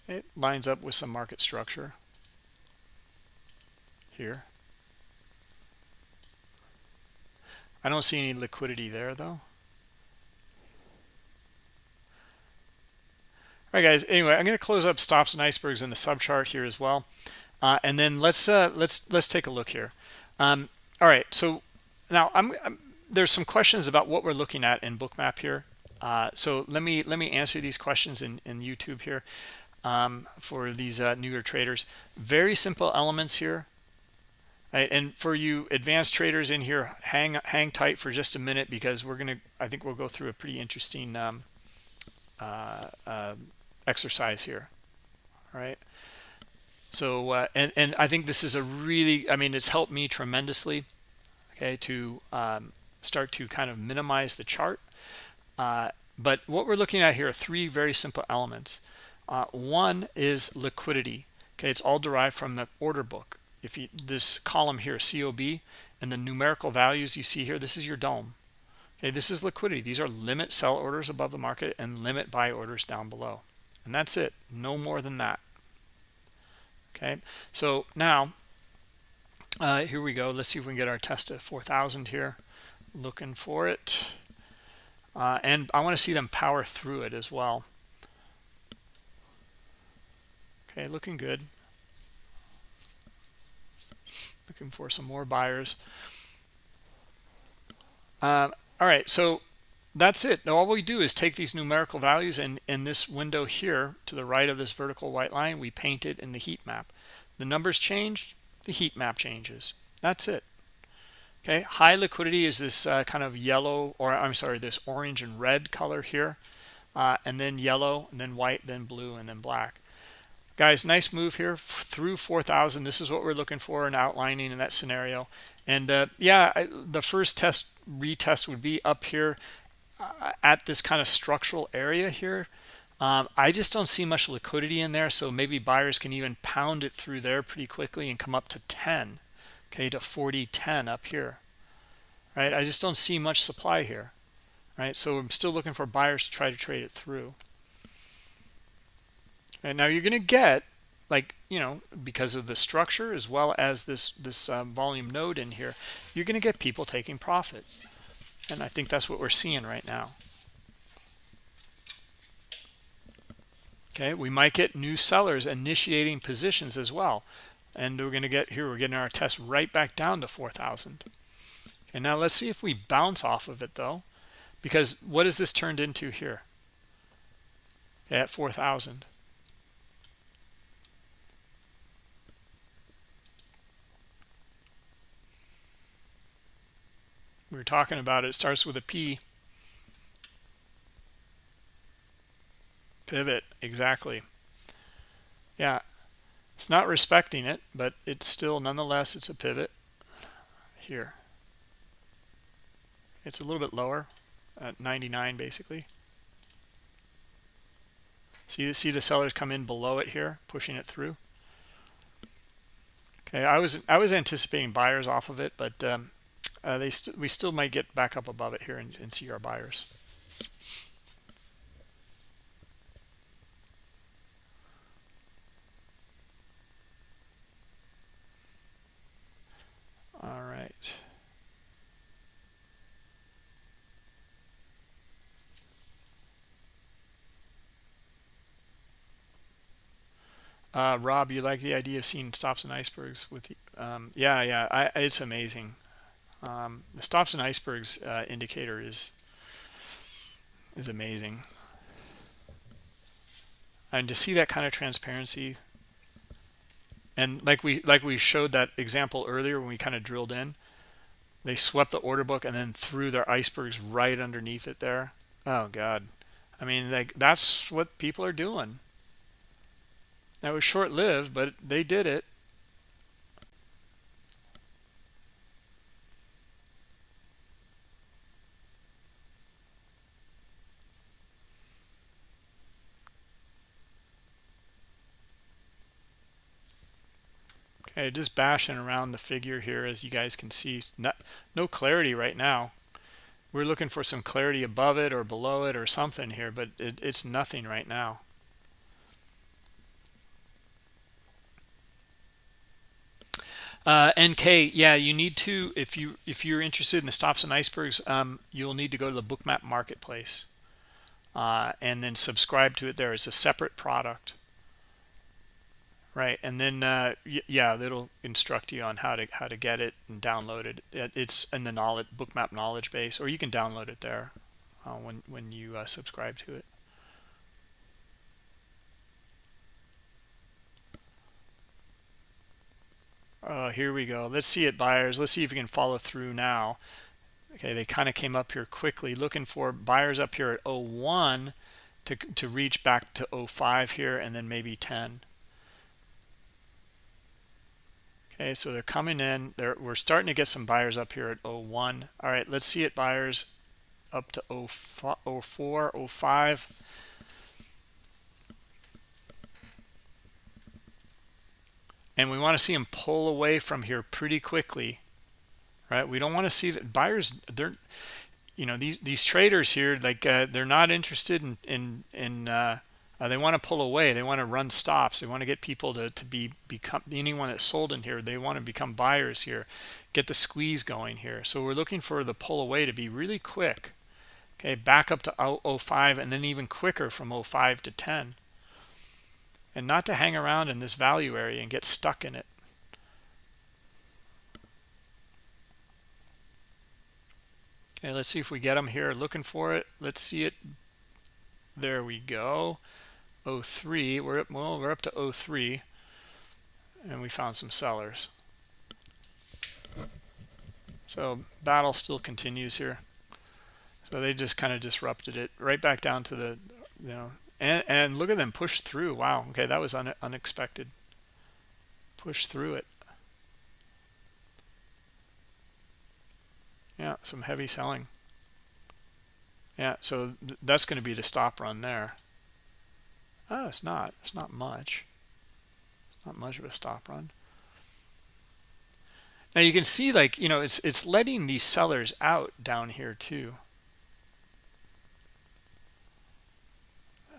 [SPEAKER 1] It lines up with some market structure here. I don't see any liquidity there though. All right, guys. Anyway, I'm going to close up stops and icebergs in the subchart here as well, and then let's take a look here. All right. So now there's some questions about what we're looking at in Bookmap here. So let me answer these questions in YouTube here for these newer traders. Very simple elements here. Right, and for you advanced traders in here, hang tight for just a minute, because I think we'll go through a pretty interesting exercise here. All right. So and I think this is a really, I mean, it's helped me tremendously. Okay, to start to kind of minimize the chart. But what we're looking at here are three very simple elements. One is liquidity. Okay, it's all derived from the order book. If you, this column here, COB, and the numerical values you see here, this is your dome. Okay, this is liquidity. These are limit sell orders above the market and limit buy orders down below. And that's it. No more than that. Okay, so now here we go. Let's see if we can get our test at 4,000 here. Looking for it. And I want to see them power through it as well. Okay, looking good. Looking for some more buyers. All right, so that's it. Now all we do is take these numerical values, and in this window here to the right of this vertical white line, we paint it in the heat map. The numbers change, the heat map changes. That's it. Okay, high liquidity is this kind of yellow, or I'm sorry, this orange and red color here, and then yellow, and then white, then blue, and then black. Guys, nice move here through 4,000. This is what we're looking for and outlining in that scenario. And yeah, the first retest would be up here at this kind of structural area here. I just don't see much liquidity in there, so maybe buyers can even pound it through there pretty quickly and come up to 10, okay, to 40.10 up here, right? I just don't see much supply here, right? So I'm still looking for buyers to try to trade it through. And now you're going to get, like, you know, because of the structure as well as this volume node in here, you're going to get people taking profit. And I think that's what we're seeing right now. Okay, we might get new sellers initiating positions as well. And we're going to get here, we're getting our test right back down to 4,000. And now let's see if we bounce off of it though, because what has this turned into here at 4,000? We were talking about it starts with a P. Pivot, exactly. Yeah, it's not respecting it, but it's still, nonetheless, it's a pivot here. It's a little bit lower at 99 basically. See the sellers come in below it here, pushing it through. Okay, I was anticipating buyers off of it, but we still might get back up above it here and see our buyers. All right. Rob, you like the idea of seeing stops and icebergs with yeah, it's amazing. The stops and icebergs indicator is amazing, and to see that kind of transparency, and like we showed that example earlier when we kind of drilled in, they swept the order book and then threw their icebergs right underneath it there. Oh God, I mean, like, that's what people are doing. That was short-lived, but they did it. Okay, just bashing around the figure here, as you guys can see. No clarity right now. We're looking for some clarity above it or below it or something here, but it's nothing right now. NK, yeah, you need to, if you're interested in the stops and icebergs, you'll need to go to the Bookmap marketplace and then subscribe to it there. It's a separate product, right? And then yeah, it'll instruct you on how to get it and download it. It's in the Bookmap knowledge base, or you can download it there when you subscribe to it. Here we go. Let's see it, buyers. Let's see if we can follow through now. Okay, they kind of came up here quickly, looking for buyers up here at 01 to reach back to 05 here, and then maybe 10. Okay, so they're coming in. We're starting to get some buyers up here at 01. All right, let's see it, buyers, up to 04, 05. And we want to see them pull away from here pretty quickly, right? We don't want to see that buyers, they're, you know, these traders here, like they're not interested in they want to pull away. They want to run stops. They want to get people to become, anyone that sold in here, they want to become buyers here, get the squeeze going here. So we're looking for the pull away to be really quick. Okay, back up to 05 and then even quicker from 05 to 10. And not to hang around in this value area and get stuck in it. Okay, let's see if we get them here looking for it. Let's see it. There we go. 03. We're up to 03, and we found some sellers. So battle still continues here. So they just kind of disrupted it right back down to the, you know, and look at them push through. Wow. Okay, that was unexpected. Push through it. Yeah, some heavy selling. Yeah, so that's going to be the stop run there. Oh, it's not. It's not much. It's not much of a stop run. Now you can see, like, you know, it's letting these sellers out down here too.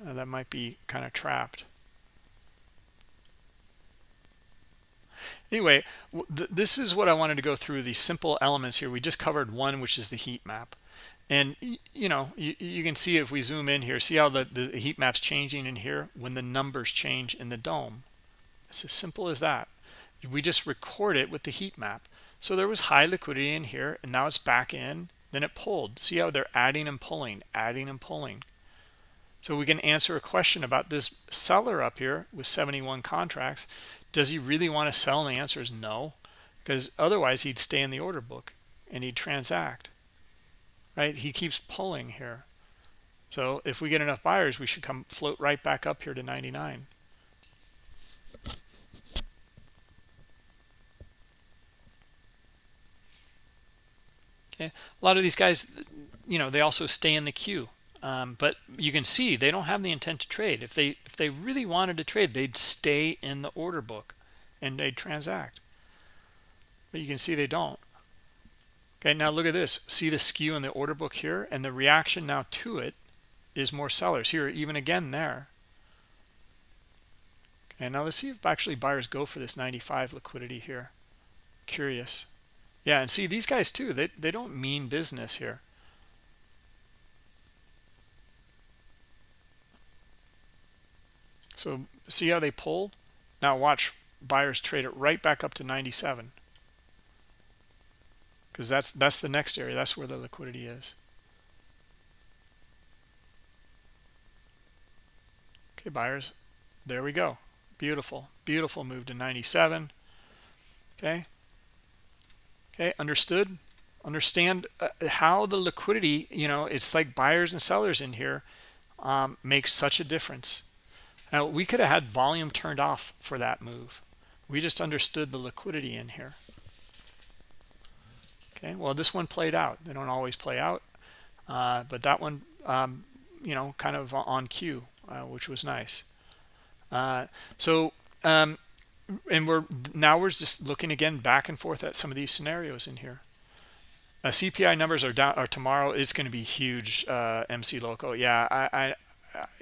[SPEAKER 1] That might be kind of trapped. Anyway, this is what I wanted to go through, these simple elements here. We just covered one, which is the heat map. And, you know, you can see if we zoom in here, see how the heat map's changing in here when the numbers change in the dome. It's as simple as that. We just record it with the heat map. So there was high liquidity in here, and now it's back in. Then it pulled. See how they're adding and pulling, adding and pulling. So we can answer a question about this seller up here with 71 contracts. Does he really want to sell? And the answer is no, because otherwise he'd stay in the order book and he'd transact, right? He keeps pulling here. So if we get enough buyers, we should come float right back up here to 99. Okay, a lot of these guys, you know, they also stay in the queue. But you can see they don't have the intent to trade. If they really wanted to trade, they'd stay in the order book and they'd transact. But you can see they don't. Okay, now look at this. See the skew in the order book here, and the reaction now to it is more sellers here, even again there. Okay, now let's see if actually buyers go for this 95 liquidity here. Curious. Yeah, and see these guys too, they don't mean business here. So see how they pulled? Now watch buyers trade it right back up to 97. Because that's the next area. That's where the liquidity is. Okay, buyers. There we go. Beautiful. Beautiful move to 97. Okay. Okay, understood? Understand how the liquidity, you know, it's like buyers and sellers in here makes such a difference. Now, we could have had volume turned off for that move. We just understood the liquidity in here. Okay, well, this one played out. They don't always play out. But that one, you know, kind of on cue, which was nice. And we're just looking again back and forth at some of these scenarios in here. CPI numbers are down, or tomorrow is going to be huge. MC Loco, yeah,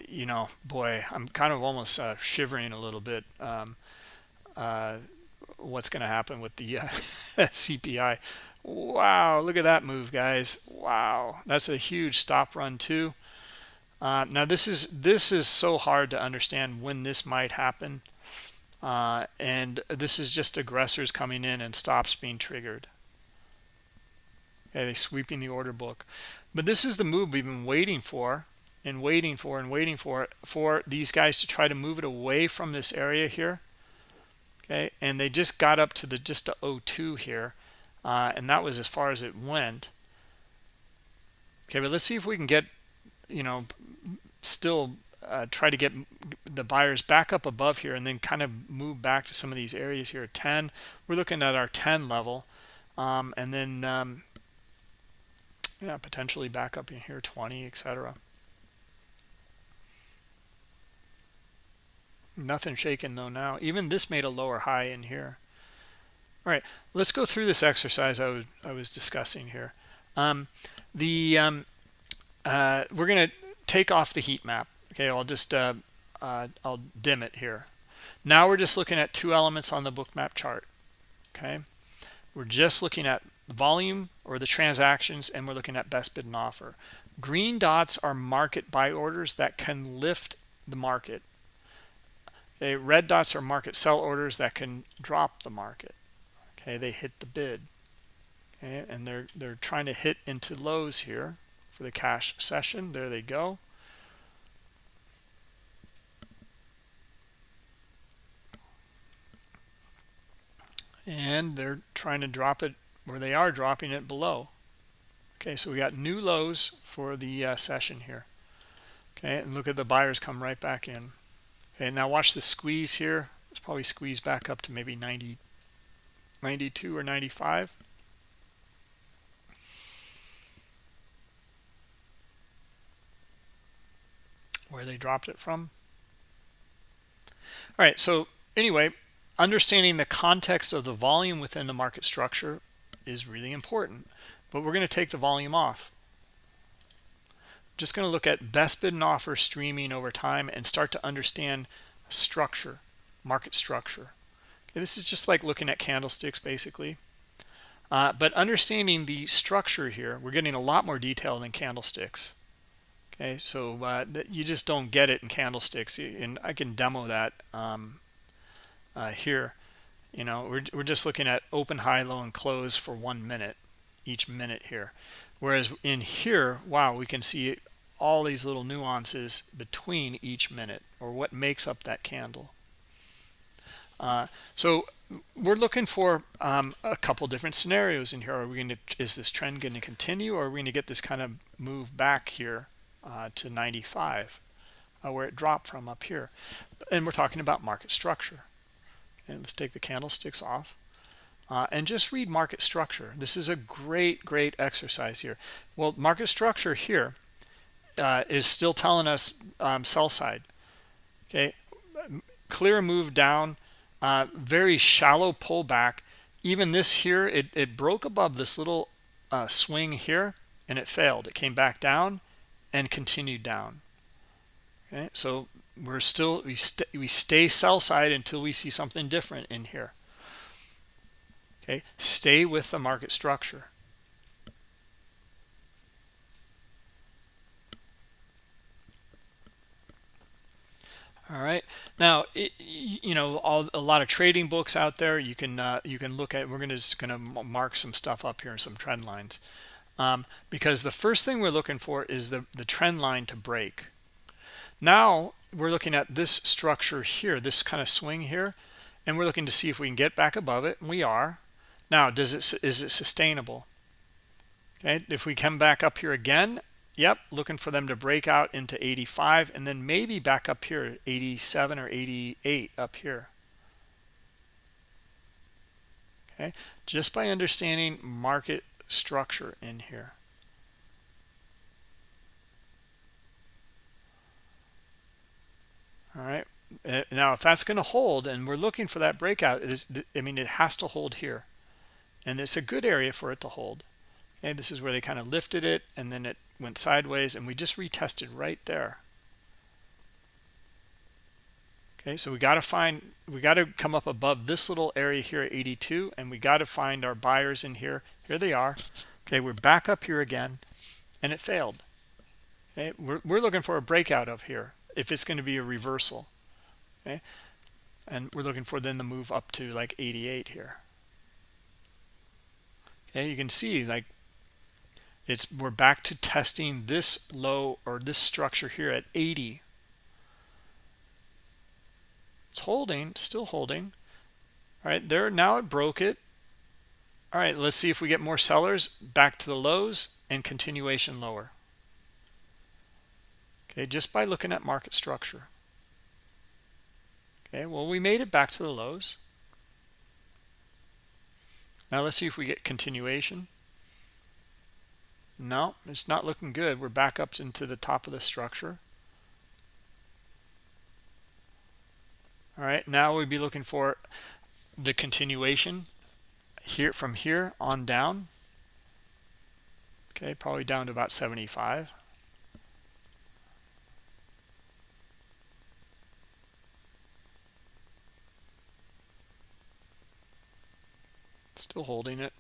[SPEAKER 1] you know, boy, I'm kind of almost shivering a little bit. Uh, what's going to happen with the CPI? Wow, look at that move, guys. Wow, that's a huge stop run too. Now this is so hard to understand when this might happen, and this is just aggressors coming in and stops being triggered. Okay, they sweeping the order book, but this is the move we've been waiting for and waiting for and waiting for these guys to try to move it away from this area here. Okay, and they just got up to the just a 02 here, and that was as far as it went. Okay, but let's see if we can get, you know, still try to get the buyers back up above here and then kind of move back to some of these areas here. 10, we're looking at our 10 level, and then yeah, potentially back up in here, 20, etc. Nothing shaking though now. Even this made a lower high in here. All right, let's go through this exercise I was discussing here. We're going to take off the heat map. Okay, I'll just I'll dim it here. Now we're just looking at two elements on the Bookmap chart. Okay, we're just looking at volume or the transactions, and we're looking at best bid and offer. Green dots are market buy orders that can lift the market. Okay, red dots are market sell orders that can drop the market. Okay, they hit the bid. Okay, and they're trying to hit into lows here for the cash session. There they go. And they're trying to drop it where they are dropping it below. Okay, so we got new lows for the session here. Okay, and look at the buyers come right back in. Okay, now watch the squeeze here. It's probably squeeze back up to maybe 90, 92 or 95. Where they dropped it from. All right, so anyway, understanding the context of the volume within the market structure is really important, but we're going to take the volume off. Just going to look at best bid and offer streaming over time and start to understand structure, market structure. Okay, this is just like looking at candlesticks basically, but understanding the structure here, we're getting a lot more detail than candlesticks. Okay, so you just don't get it in candlesticks, and I can demo that here. You know, we're just looking at open, high, low, and close for 1 minute, each minute here. Whereas in here, wow, we can see all these little nuances between each minute, or what makes up that candle. So we're looking for a couple different scenarios in here. Are we going to, is this trend going to continue, or are we going to get this kind of move back here to 95, where it dropped from up here? And we're talking about market structure. And let's take the candlesticks off and just read market structure. This is a great exercise here. Well, market structure here is still telling us sell side. Okay, clear move down, very shallow pullback. Even this here, it broke above this little swing here, and it failed. It came back down and continued down. Okay, so we're still, we stay sell side until we see something different in here. Okay, stay with the market structure. All right, now you know, a lot of trading books out there. You can look at. We're just going to mark some stuff up here, some trend lines, because the first thing we're looking for is the trend line to break. Now we're looking at this structure here, this kind of swing here, and we're looking to see if we can get back above it. We are. Now, is it sustainable? Okay, if we come back up here again, yep, looking for them to break out into 85, and then maybe back up here, 87 or 88 up here. Okay, just by understanding market structure in here. All right, now if that's going to hold and we're looking for that breakout, I mean, it has to hold here, and it's a good area for it to hold. Okay, this is where they kind of lifted it and then it went sideways, and we just retested right there. Okay, so we got to come up above this little area here at 82, and we got to find our buyers in here. Here they are. Okay, we're back up here again, and it failed. Okay, we're looking for a breakout of here if it's going to be a reversal. Okay, and we're looking for then the move up to like 88 here. Okay, you can see like we're back to testing this low or this structure here at 80. It's holding, still holding. All right, there, now it broke it. All right, let's see if we get more sellers back to the lows and continuation lower. Okay, just by looking at market structure. Okay, well, we made it back to the lows. Now let's see if we get continuation. No, it's not looking good. We're back up into the top of the structure. All right, now we'd be looking for the continuation here from here on down. Okay, probably down to about 75. Still holding it.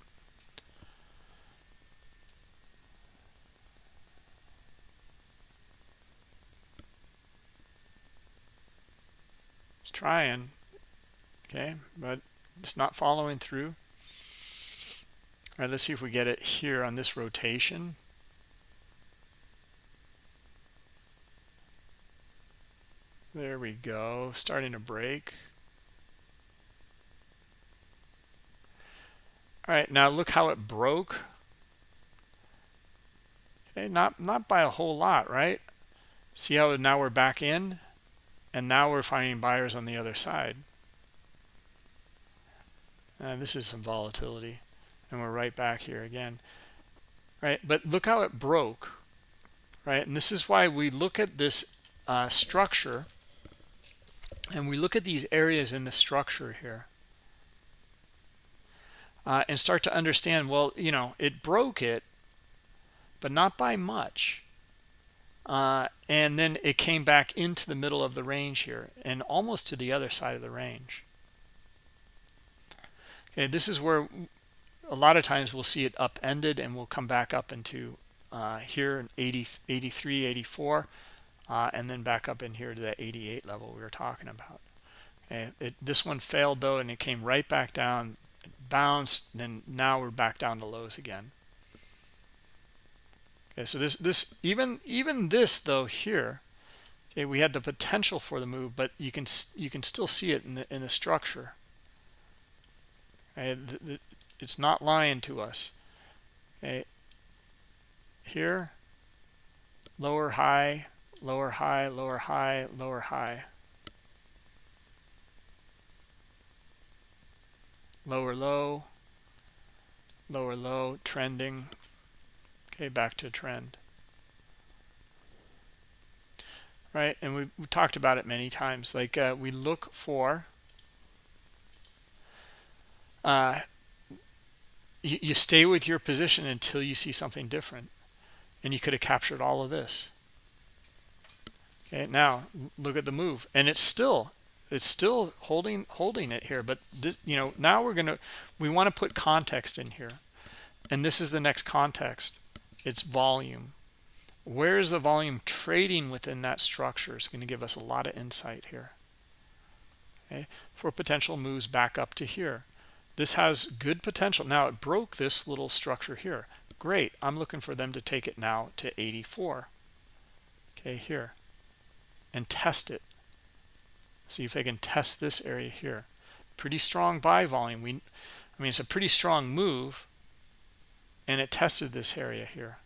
[SPEAKER 1] It's trying. Okay, but it's not following through. All right, let's see if we get it here on this rotation. There we go, starting to break. All right, now look how it broke. Okay, not by a whole lot, right? See how now we're back in, and now we're finding buyers on the other side. This is some volatility, and we're right back here again. Right, but look how it broke, right? And this is why we look at this structure, and we look at these areas in the structure here. And start to understand, well, you know, it broke it, but not by much. And then it came back into the middle of the range here and almost to the other side of the range. Okay, this is where a lot of times we'll see it upended and we'll come back up into here in 80, 83, 84, and then back up in here to that 88 level we were talking about. Okay, this one failed though, and it came right back down, bounced, then now we're back down to lows again. Okay, so this even this though here, okay, we had the potential for the move, but you can still see it in the structure. Okay, it's not lying to us. Okay, here, lower high, lower high, lower high, lower high, lower low, lower low, trending. Okay, back to trend. Right, and we talked about it many times. Like we look for you stay with your position until you see something different, and you could have captured all of this. Okay, now look at the move, and it's still holding it here, but this, you know, now we want to put context in here, and this is the next context. It's volume. Where is the volume trading within that structure? It's going to give us a lot of insight here, okay, for potential moves back up to here. This has good potential. Now it broke this little structure here. Great. I'm looking for them to take it now to 84. Okay, here, and test it. See if they can test this area here. Pretty strong buy volume. I mean, it's a pretty strong move, and it tested this area here.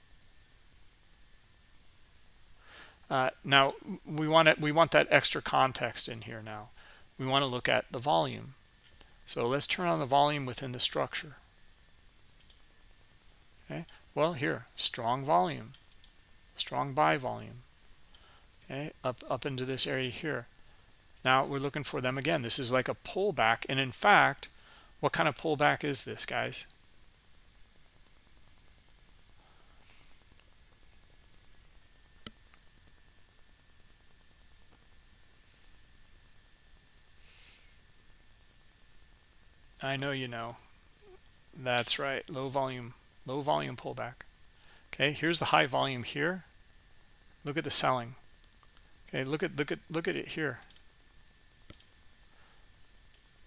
[SPEAKER 1] Now we want that extra context in here. Now we want to look at the volume. So let's turn on the volume within the structure. Okay, well, here, strong volume, strong buy volume. Okay, up into this area here. Now we're looking for them again. This is like a pullback, and in fact, what kind of pullback is this, guys? I know you know. That's right. Low volume pullback. Okay, here's the high volume here. Look at the selling. Okay, look at it here.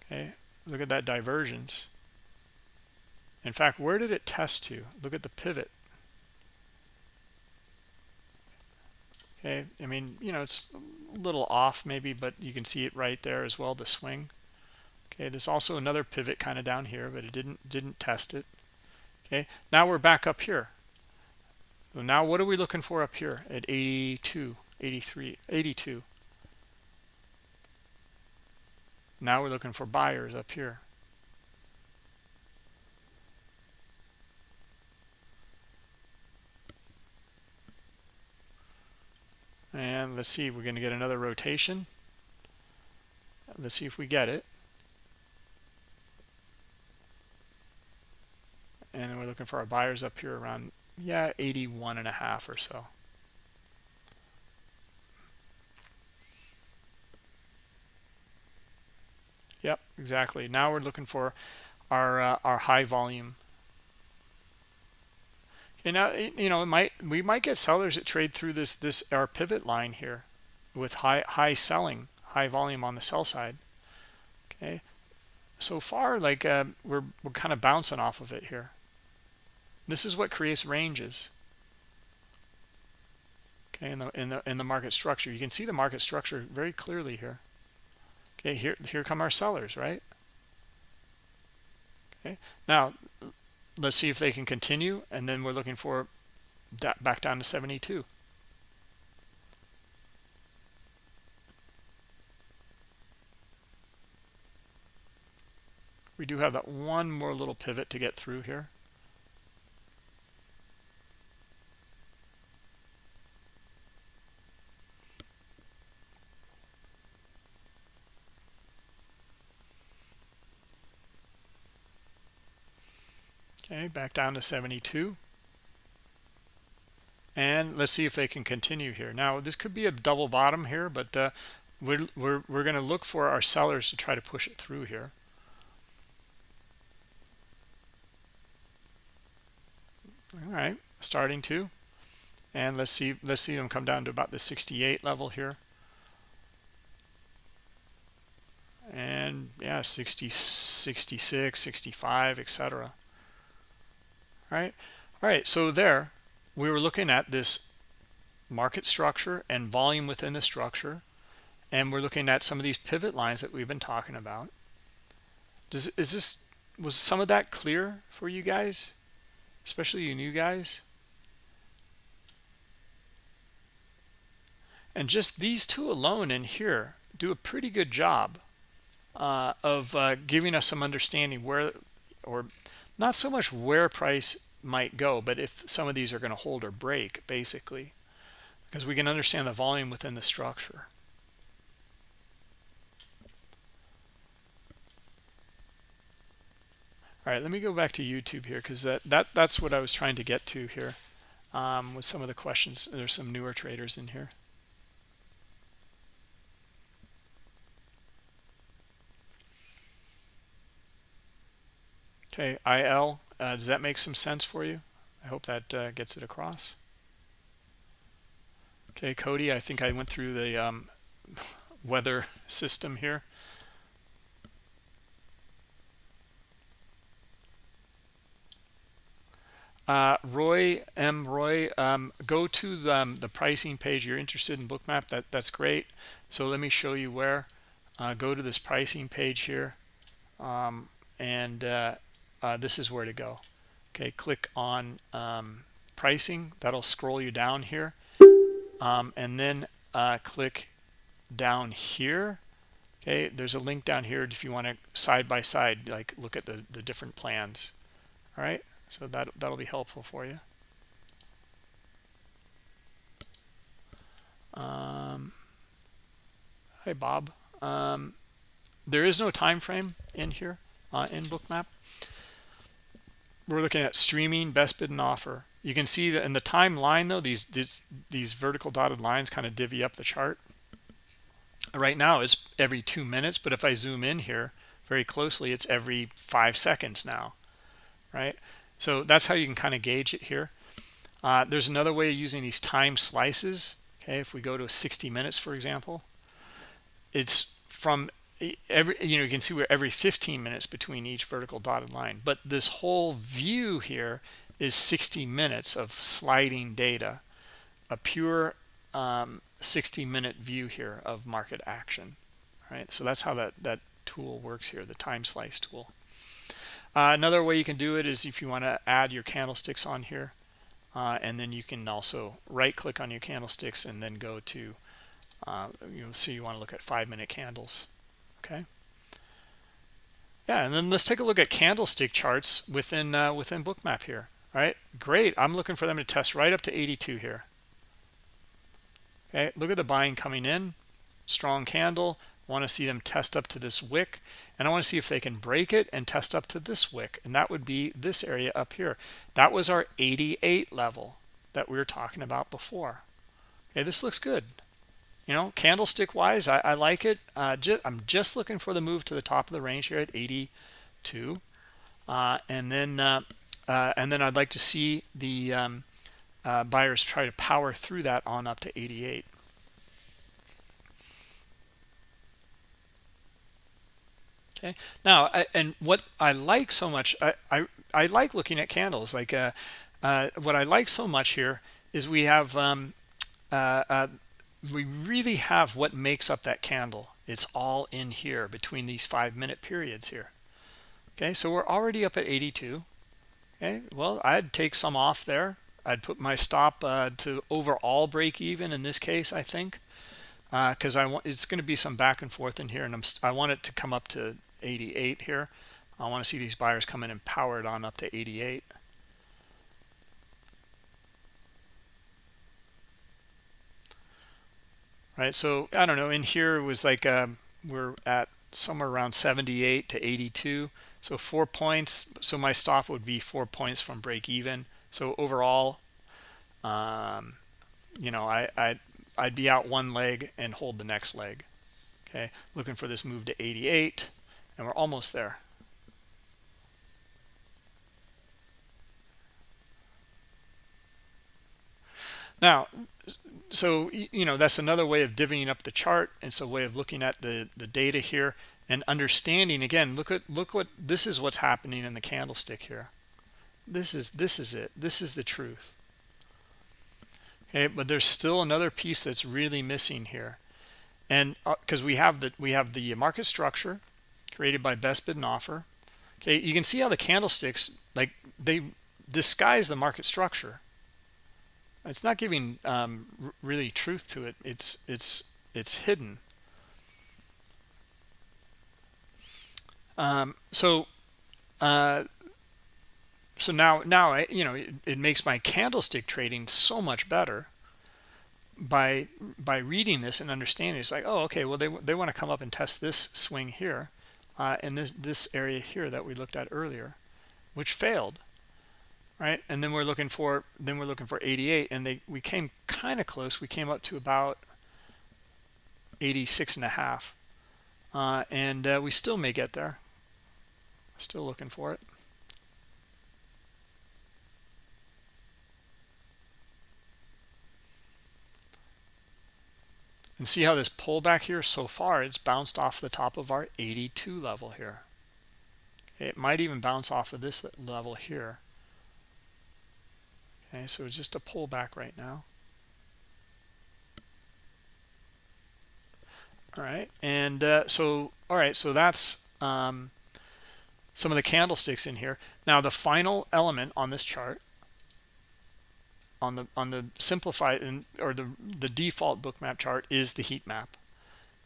[SPEAKER 1] Okay, look at that divergence. In fact, where did it test to? Look at the pivot. Okay, I mean, you know, it's a little off maybe, but you can see it right there as well, the swing. Okay, there's also another pivot kind of down here, but it didn't test it. Okay, now we're back up here. So now what are we looking for up here at 82, 83, 82? Now we're looking for buyers up here. And let's see, we're going to get another rotation. Let's see if we get it. And then we're looking for our buyers up here around, yeah, 81.5 or so. Yep, exactly. Now we're looking for our high volume. And now, you know, we might get sellers that trade through this our pivot line here with high selling, high volume on the sell side. Okay, so far like we're kind of bouncing off of it here. This is what creates ranges. Okay, in the market structure, you can see the market structure very clearly here. Okay, here come our sellers, right? Okay, now let's see if they can continue, and then we're looking for back down to 72. We do have that one more little pivot to get through here. Okay, back down to 72. And let's see if they can continue here. Now, this could be a double bottom here, but we're going to look for our sellers to try to push it through here. All right, starting to. And let's see them come down to about the 68 level here. And yeah, 60, 66, 65, etc. All right, so there we were looking at this market structure and volume within the structure, and we're looking at some of these pivot lines that we've been talking about. Was some of that clear for you guys, especially you new guys? And just these two alone in here do a pretty good job of giving us some understanding where, or not so much where price might go, but if some of these are going to hold or break, basically, because we can understand the volume within the structure. All right, let me go back to YouTube here, because that's what I was trying to get to here with some of the questions. There's some newer traders in here. Okay, IL, does that make some sense for you? I hope that gets it across. Okay, Cody, I think I went through the weather system here. Roy, go to the pricing page. You're interested in Bookmap, that's great. So let me show you where. Go to this pricing page here, and this is where to go. Okay, click on pricing. That'll scroll you down here, and then click down here. Okay, there's a link down here if you want to side by side, like look at the different plans. All right, so that'll be helpful for you. Hi Bob. There is no time frame in here in Bookmap. We're looking at streaming, best bid and offer. You can see that in the timeline though, these vertical dotted lines kind of divvy up the chart. Right now it's every 2 minutes, but if I zoom in here, very closely, it's every 5 seconds now, right? So that's how you can kind of gauge it here. There's another way of using these time slices. Okay, if we go to 60 minutes, for example, it's from every, you can see we're every 15 minutes between each vertical dotted line. But this whole view here is 60 minutes of sliding data, a pure 60-minute view here of market action, right? So that's how that tool works here, the time slice tool. Another way you can do it is if you want to add your candlesticks on here, and then you can also right click on your candlesticks and then go to so you want to look at 5-minute candles. Okay, yeah, and then let's take a look at candlestick charts within Bookmap here. All right, great. I'm looking for them to test right up to 82 here. Okay, look at the buying coming in, strong candle. I want to see them test up to this wick, and I want to see if they can break it and test up to this wick, and that would be this area up here. That was our 88 level that we were talking about before. Okay, this looks good. Candlestick wise, I like it. I'm just looking for the move to the top of the range here at 82, and then I'd like to see the buyers try to power through that on up to 88. Okay, now and what I like so much, I like looking at candles. Like what I like so much here is we have we really have what makes up that candle. It's all in here between these 5-minute periods here. Okay, so we're already up at 82. Okay, well, I'd take some off there. I'd put my stop to overall break even in this case, I think, because it's going to be some back and forth in here, and I want it to come up to 88 here. I want to see these buyers come in and power it on up to 88. Right, so I don't know, in here it was like we're at somewhere around 78 to 82, so 4 points. So my stop would be 4 points from break even. So overall, I'd be out one leg and hold the next leg. Okay, looking for this move to 88, and we're almost there. Now, so that's another way of divvying up the chart. It's a way of looking at the data here and understanding. Again, look what this is, what's happening in the candlestick here. This is it. This is the truth. Okay, but there's still another piece that's really missing here, and because we have the market structure created by best bid and offer. Okay, you can see how the candlesticks, like, they disguise the market structure. It's not giving really truth to it. It's hidden. So now it makes my candlestick trading so much better by reading this and understanding. It's like, oh, okay, well, they want to come up and test this swing here, and this area here that we looked at earlier, which failed. Right, and then we're looking for 88, and we came kind of close. We came up to about 86.5, and we still may get there. Still looking for it. And see how this pullback here so far, it's bounced off the top of our 82 level here. It might even bounce off of this level here. Okay, so it's just a pullback right now. All right, and so that's some of the candlesticks in here. Now the final element on this chart, on the simplified or the default Bookmap chart, is the heat map.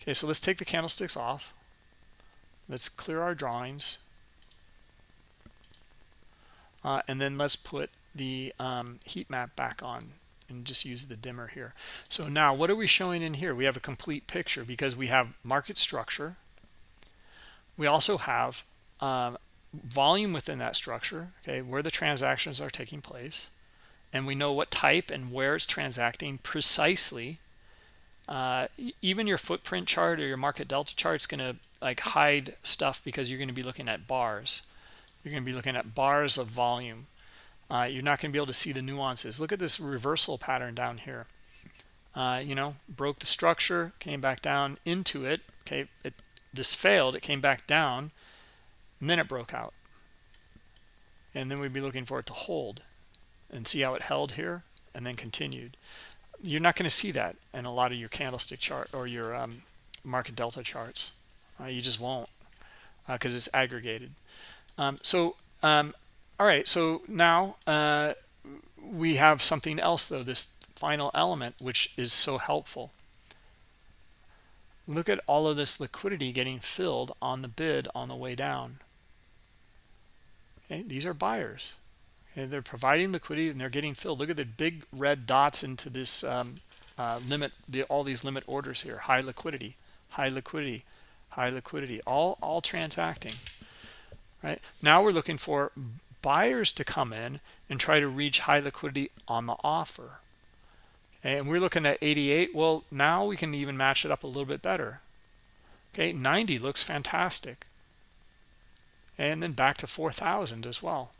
[SPEAKER 1] Okay, so let's take the candlesticks off. Let's clear our drawings, and then let's put the heat map back on and just use the dimmer here. So now what are we showing in here? We have a complete picture because we have market structure. We also have volume within that structure, okay, where the transactions are taking place, and we know what type and where it's transacting precisely, Even your footprint chart or your market delta chart is going to like hide stuff because you're going to be looking at bars. You're going to be looking at bars of volume. You're not going to be able to see the nuances. Look at this reversal pattern down here. You know, broke the structure, came back down into it. Okay, this failed. It came back down, and then it broke out. And then we'd be looking for it to hold and see how it held here and then continued. You're not going to see that in a lot of your candlestick chart or your market delta charts. You just won't because it's aggregated. All right, so now we have something else though, this final element, which is so helpful. Look at all of this liquidity getting filled on the bid on the way down. Okay, these are buyers. Okay, they're providing liquidity and they're getting filled. Look at the big red dots into this limit, all these limit orders here. High liquidity, high liquidity, high liquidity, all transacting. Right now we're looking for buyers to come in and try to reach high liquidity on the offer. And we're looking at 88. Well, now we can even match it up a little bit better. Okay, 90 looks fantastic. And then back to 4,000 as well.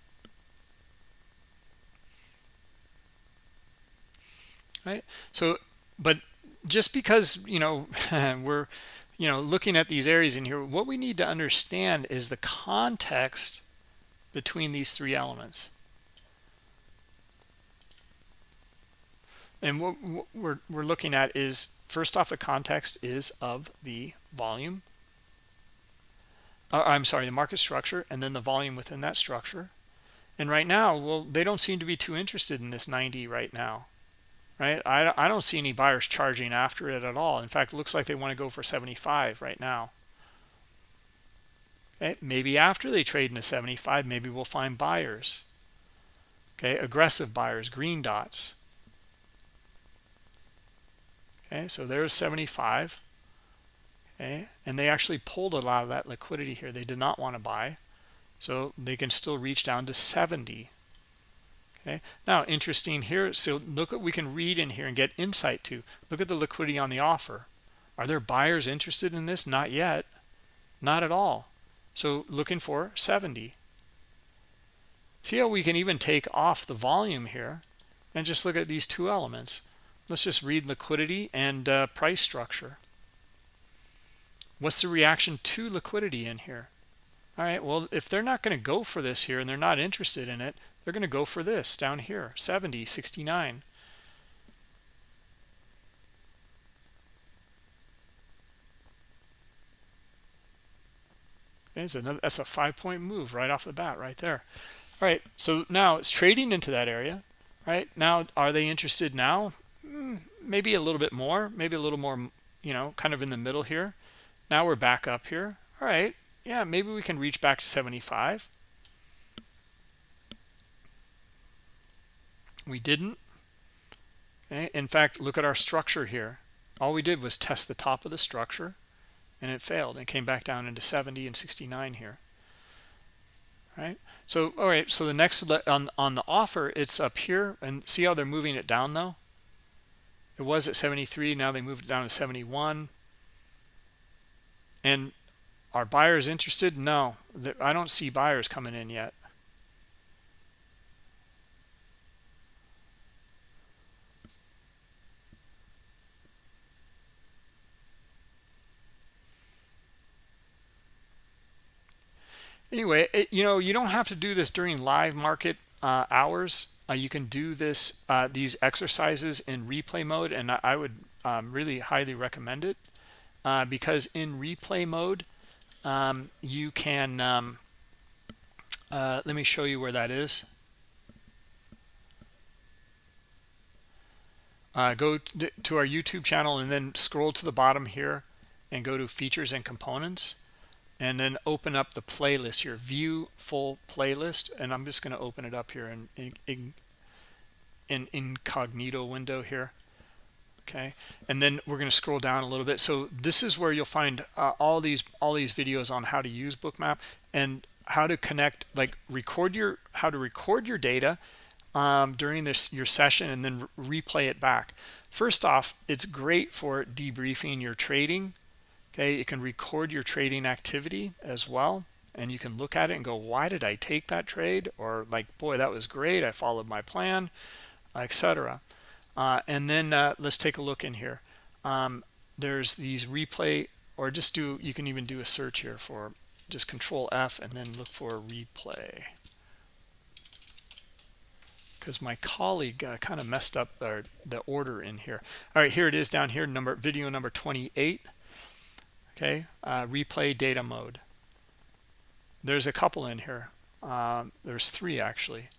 [SPEAKER 1] Right, so but just because, you know, we're, you know, looking at these areas in here, what we need to understand is the context between these three elements. And what we're looking at is, first off, the context is of the volume. I'm sorry, the market structure, and then the volume within that structure. And right now, well, they don't seem to be too interested in this 90 right now. Right, I don't see any buyers charging after it at all. In fact, it looks like they want to go for 75 right now. Okay, maybe after they trade into 75, maybe we'll find buyers. Okay, aggressive buyers, green dots. Okay, so there's 75. Okay, and they actually pulled a lot of that liquidity here. They did not want to buy, so they can still reach down to 70. Okay, now interesting here, so look what we can read in here and get insight to. Look at the liquidity on the offer. Are there buyers interested in this? Not yet, not at all. So looking for 70. See how we can even take off the volume here and just look at these two elements. Let's just read liquidity and price structure. What's the reaction to liquidity in here? All right, well, if they're not going to go for this here and they're not interested in it, they're going to go for this down here, 70, 69. That's a 5-point move right off the bat right there. All right, so now it's trading into that area. Right now, are they interested now? Maybe a little bit more, maybe a little more, you know, kind of in the middle here. Now we're back up here. All right, yeah, maybe we can reach back to 75. We didn't. Okay. In fact, look at our structure here. All we did was test the top of the structure and it failed and came back down into 70 and 69 here. All right, so all right, so the next on the offer, it's up here, and see how they're moving it down though. It was at 73, now they moved it down to 71. And are buyers interested? No, I don't see buyers coming in yet. Anyway, you know, you don't have to do this during live market hours. You can do this these exercises in replay mode, and I would really highly recommend it because in replay mode you can let me show you where that is. Go to our YouTube channel and then scroll to the bottom here and go to features and components, and then open up the playlist here, view full playlist. And I'm just going to open it up here in incognito window here. Okay, and then we're going to scroll down a little bit. So this is where you'll find all these videos on how to use Bookmap and how to connect, like how to record your data during your session and then replay it back. First off, it's great for debriefing your trading. Okay, you can record your trading activity as well, and you can look at it and go, why did I take that trade? Or like, boy, that was great, I followed my plan, etc. And then let's take a look in here. There's these replay, or just you can even do a search here for just Control F and then look for replay, because my colleague kind of messed up the order in here. All right, here it is down here, video number 28. Okay, replay data mode. There's a couple in here. There's 3 actually.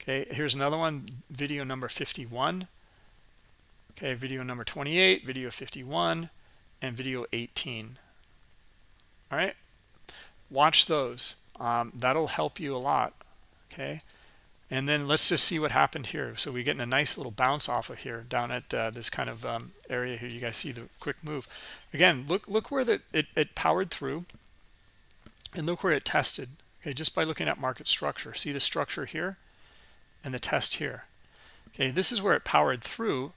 [SPEAKER 1] Okay, here's another one, video number 51. Okay, video number 28, video 51, and video 18. All right, watch those. That'll help you a lot. Okay, and then let's just see what happened here. So we're getting a nice little bounce off of here down at this kind of area here. You guys see the quick move. Again, look where it powered through, and look where it tested. Okay, just by looking at market structure. See the structure here and the test here. Okay, this is where it powered through,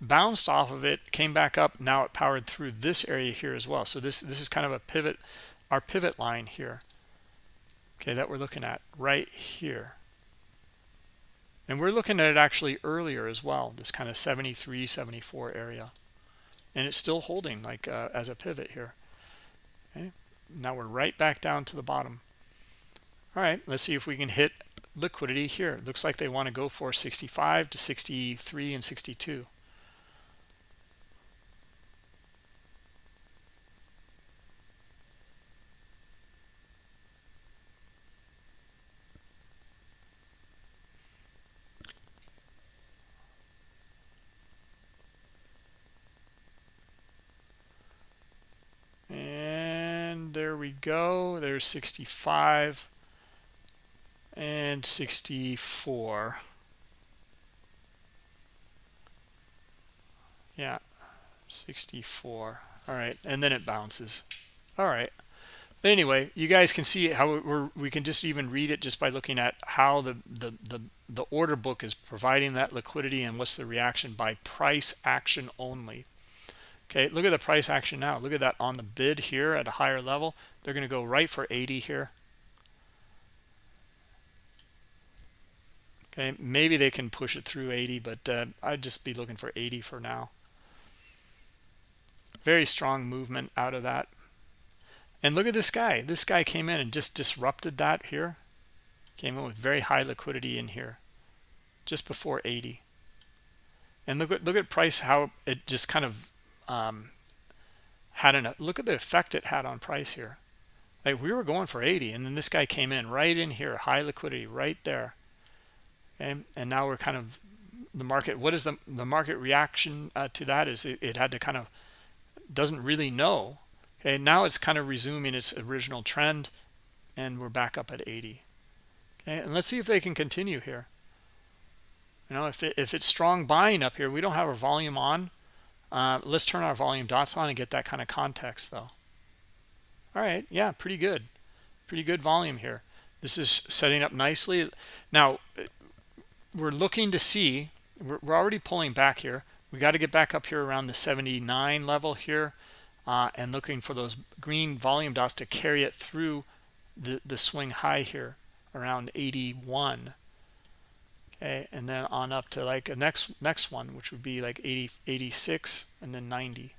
[SPEAKER 1] bounced off of it, came back up. Now it powered through this area here as well. So this is kind of a pivot, our pivot line here. Okay, that we're looking at right here. And we're looking at it actually earlier as well, this kind of 73, 74 area. And it's still holding like as a pivot here. Okay, now we're right back down to the bottom. All right, let's see if we can hit liquidity here. Looks like they want to go for 65 to 63 and 62. And there we go. There's 65 and 64. Yeah, 64. All right, and then it bounces. All right. Anyway, you guys can see how we can just even read it just by looking at how the order book is providing that liquidity and what's the reaction by price action only. Okay, look at the price action now. Look at that on the bid here at a higher level. They're going to go right for 80 here. Okay, maybe they can push it through 80, but I'd just be looking for 80 for now. Very strong movement out of that. And look at this guy. This guy came in and just disrupted that here. Came in with very high liquidity in here, just before 80. And look at price, how it just kind of look at the effect it had on price here. Like we were going for 80, and then this guy came in right in here, high liquidity right there. And now we're kind of the market. What is the market reaction to that? Is it had to kind of doesn't really know. Okay, now it's kind of resuming its original trend, and we're back up at 80. Okay, and let's see if they can continue here. You know, if it's strong buying up here, we don't have our volume on. Let's turn our volume dots on and get that kind of context though. All right, yeah, pretty good volume here. This is setting up nicely. Now we're looking to see, we're already pulling back here. We got to get back up here around the 79 level here, and looking for those green volume dots to carry it through the swing high here around 81. Okay, and then on up to like a next one, which would be like 80, 86, and then 90.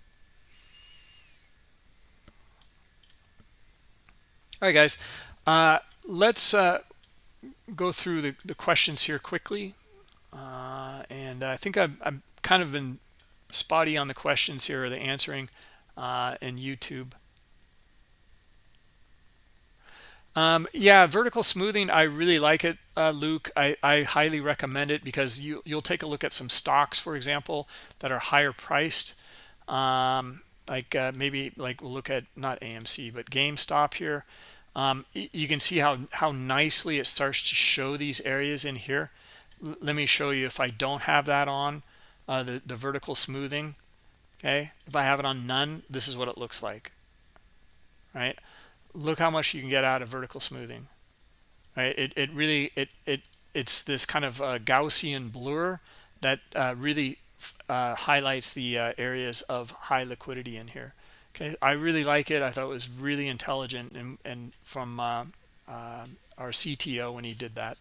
[SPEAKER 1] All right, guys, let's go through the questions here quickly. And I think I've kind of been spotty on the questions here, or the answering in YouTube. Yeah, vertical smoothing, I really like it, Luke. I highly recommend it, because you'll take a look at some stocks, for example, that are higher priced. Maybe like we'll look at not AMC but GameStop here. You can see how nicely it starts to show these areas in here. Let me show you if I don't have that on, the vertical smoothing. Okay, if I have it on none, this is what it looks like. Right, look how much you can get out of vertical smoothing. Right, it really it's this kind of Gaussian blur that really highlights the areas of high liquidity in here. Okay, I really like it. I thought it was really intelligent, and from our CTO when he did that.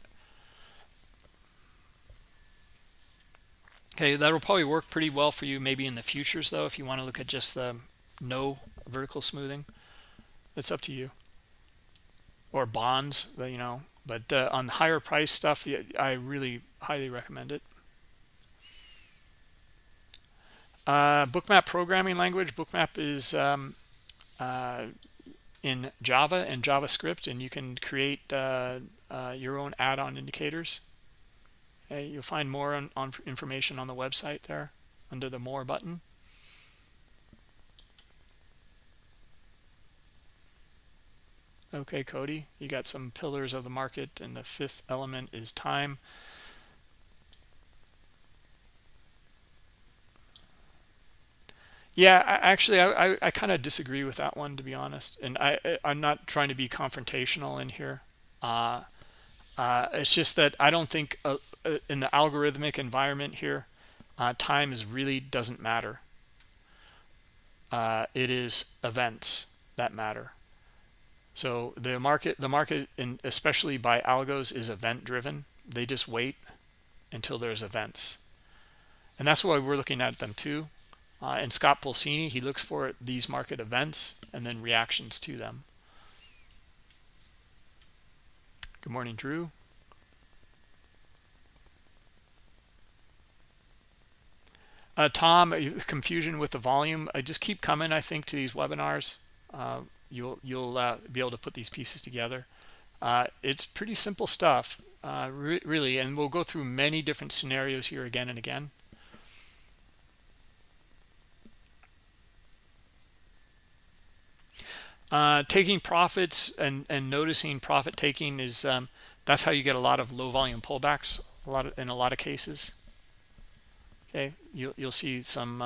[SPEAKER 1] Okay, that'll probably work pretty well for you maybe in the futures though, if you want to look at just the no vertical smoothing. It's up to you. Or bonds, but on the higher price stuff, I really highly recommend it. Bookmap programming language. Bookmap is in Java and JavaScript, and you can create your own add-on indicators. Okay, you'll find more on information on the website there under the More button. Okay, Cody, you got some pillars of the market, and the fifth element is time. Yeah, actually, I kind of disagree with that one, to be honest. And I'm not trying to be confrontational in here. It's just that I don't think in the algorithmic environment here, time really doesn't matter. It is events that matter. So the market, and especially by algos, is event driven. They just wait until there's events, and that's why we're looking at them too. And Scott Pulcini, he looks for these market events and then reactions to them. Good morning, Drew. Tom, confusion with the volume. I just keep coming, I think, to these webinars. You'll be able to put these pieces together. It's pretty simple stuff, really, and we'll go through many different scenarios here again and again. Taking profits and noticing profit taking is that's how you get a lot of low volume pullbacks in a lot of cases. Okay, you'll see some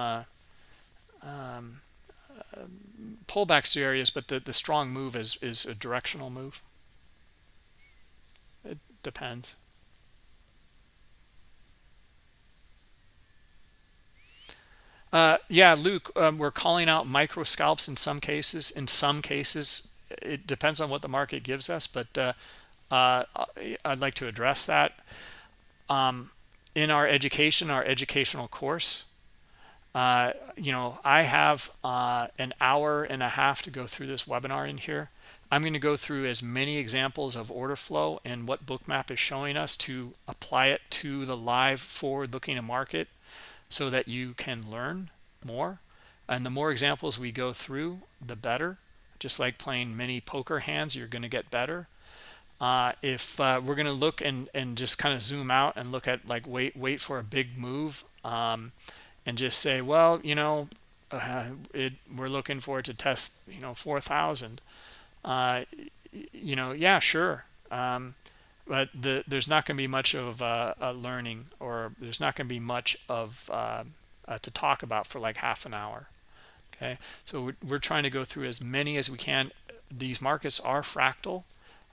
[SPEAKER 1] pullbacks to areas, but the strong move is a directional move. It depends. Yeah, Luke, we're calling out micro scalps in some cases. In some cases, it depends on what the market gives us, but I'd like to address that. In our educational course, I have an hour and a half to go through this webinar in here. I'm going to go through as many examples of order flow and what Bookmap is showing us to apply it to the live forward-looking market, so that you can learn more. And the more examples we go through, the better. Just like playing many poker hands, you're going to get better. If we're going to look and just kind of zoom out and look at, like, wait for a big move, and just say, well, we're looking for it to test 4,000. Yeah, sure. But there's not going to be much of a learning, or there's not going to be much of to talk about for like half an hour. Okay, so we're trying to go through as many as we can. These markets are fractal,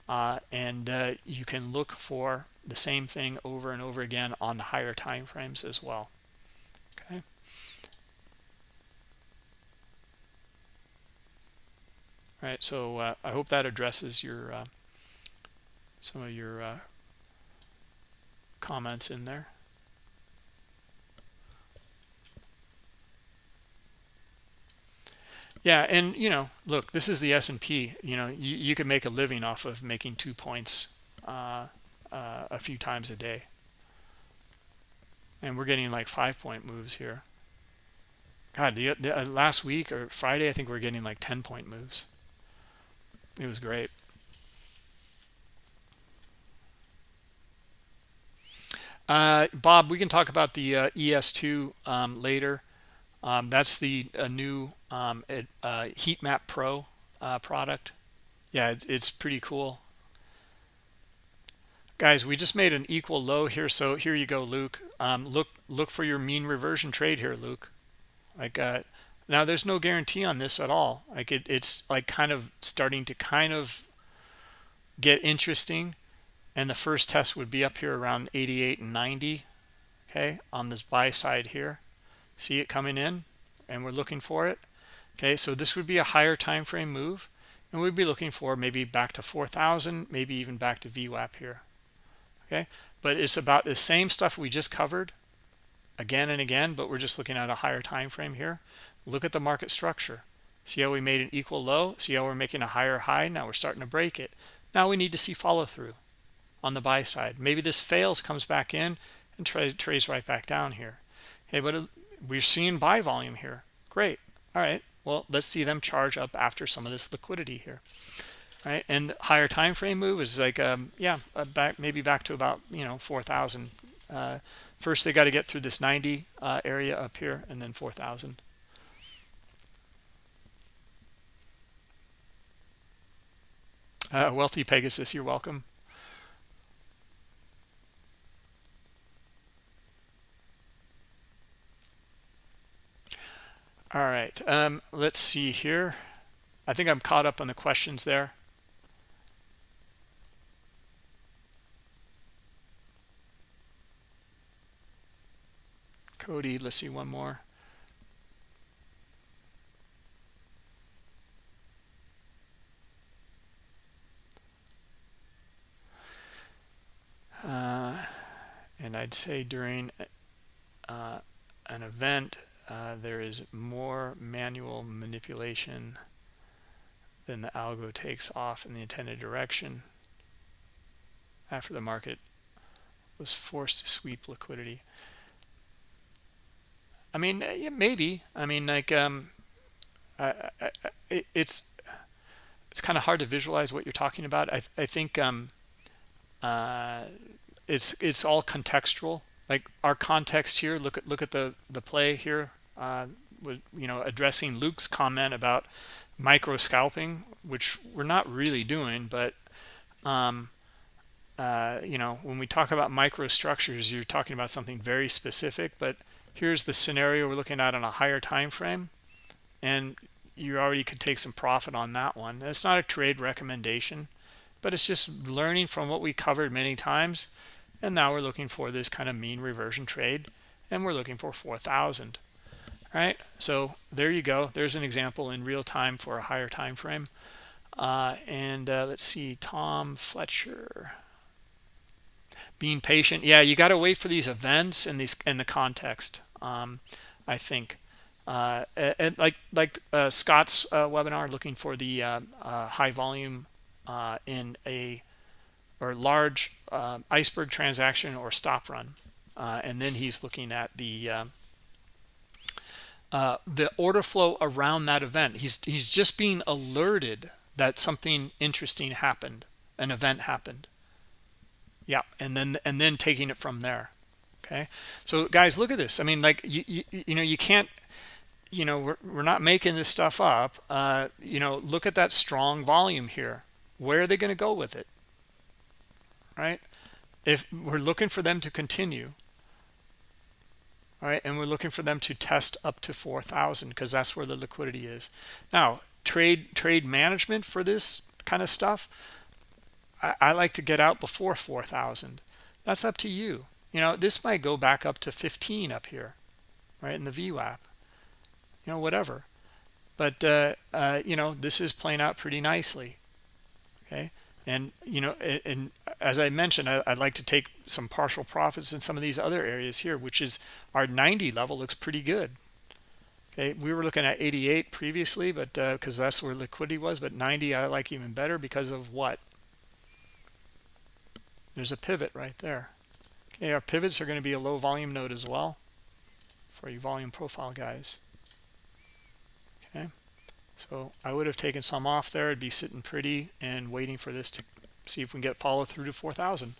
[SPEAKER 1] and you can look for the same thing over and over again on the higher time frames as well. Okay. All right, so I hope that addresses your some of your comments in there. Yeah, and look, this is the S&P. You can make a living off of making 2 points a few times a day, and we're getting like 5-point moves here. God, the last week or Friday, I think we're getting like 10-point moves. It was great. Bob, we can talk about the ES2 later. That's the new Heat Map Pro product. Yeah, it's pretty cool. Guys, we just made an equal low here, so here you go, Luke. Look for your mean reversion trade here, Luke. Like now, there's no guarantee on this at all. Like it's like kind of starting to kind of get interesting. and the first test would be up here around 88 and 90. Okay, on this buy side here, see it coming in, and we're looking for it. Okay, so this would be a higher time frame move, and we'd be looking for maybe back to 4,000, maybe even back to VWAP here. Okay, but it's about the same stuff we just covered again and again, but we're just looking at a higher time frame here. Look at the market structure. See how we made an equal low? See how we're making a higher high? Now we're starting to break it. Now we need to see follow through on the buy side. Maybe this fails, comes back in, and trades right back down here. Okay, but we're seeing buy volume here. Great. All right, well, let's see them charge up after some of this liquidity here. All right, and higher time frame move is like maybe back to about 4,000. First they got to get through this 90 area up here, and then 4,000. Wealthy Pegasus, you're welcome. All right, let's see here. I think I'm caught up on the questions there. Cody, let's see one more. And I'd say during an event, there is more manual manipulation than the algo takes off in the intended direction after the market was forced to sweep liquidity. I mean, yeah, maybe. I mean, like, it's kind of hard to visualize what you're talking about. I think it's all contextual. Like our context here. Look at the play here. With addressing Luke's comment about micro scalping, which we're not really doing, but when we talk about microstructures, you're talking about something very specific. But here's the scenario we're looking at on a higher time frame, and you already could take some profit on that one. It's not a trade recommendation, but it's just learning from what we covered many times. And now we're looking for this kind of mean reversion trade, and we're looking for 4,000. All right, so there you go. There's an example in real time for a higher time frame. Let's see, Tom Fletcher. Being patient, yeah, you got to wait for these events and the context. I think, and like Scott's webinar, looking for the high volume in a large iceberg transaction or stop run, and then he's looking at the order flow around that event. He's just being alerted that something interesting happened, an event happened. Yeah, and then taking it from there. Okay, so guys, look at this. I mean, like you can't, we're not making this stuff up. Look at that strong volume here. Where are they going to go with it? Right? If we're looking for them to continue, all right, and we're looking for them to test up to 4,000 because that's where the liquidity is. Now, trade management for this kind of stuff, I like to get out before 4,000. That's up to you. This might go back up to 15 up here, right, in the VWAP, whatever. But, this is playing out pretty nicely, okay? And, and as I mentioned, I'd like to take some partial profits in some of these other areas here, which is our 90 level looks pretty good. Okay, we were looking at 88 previously, but because that's where liquidity was, but 90 I like even better because of what? There's a pivot right there. Okay, our pivots are going to be a low volume node as well for you volume profile guys. Okay, so I would have taken some off there. It'd be sitting pretty and waiting for this to see if we can get follow through to 4,000.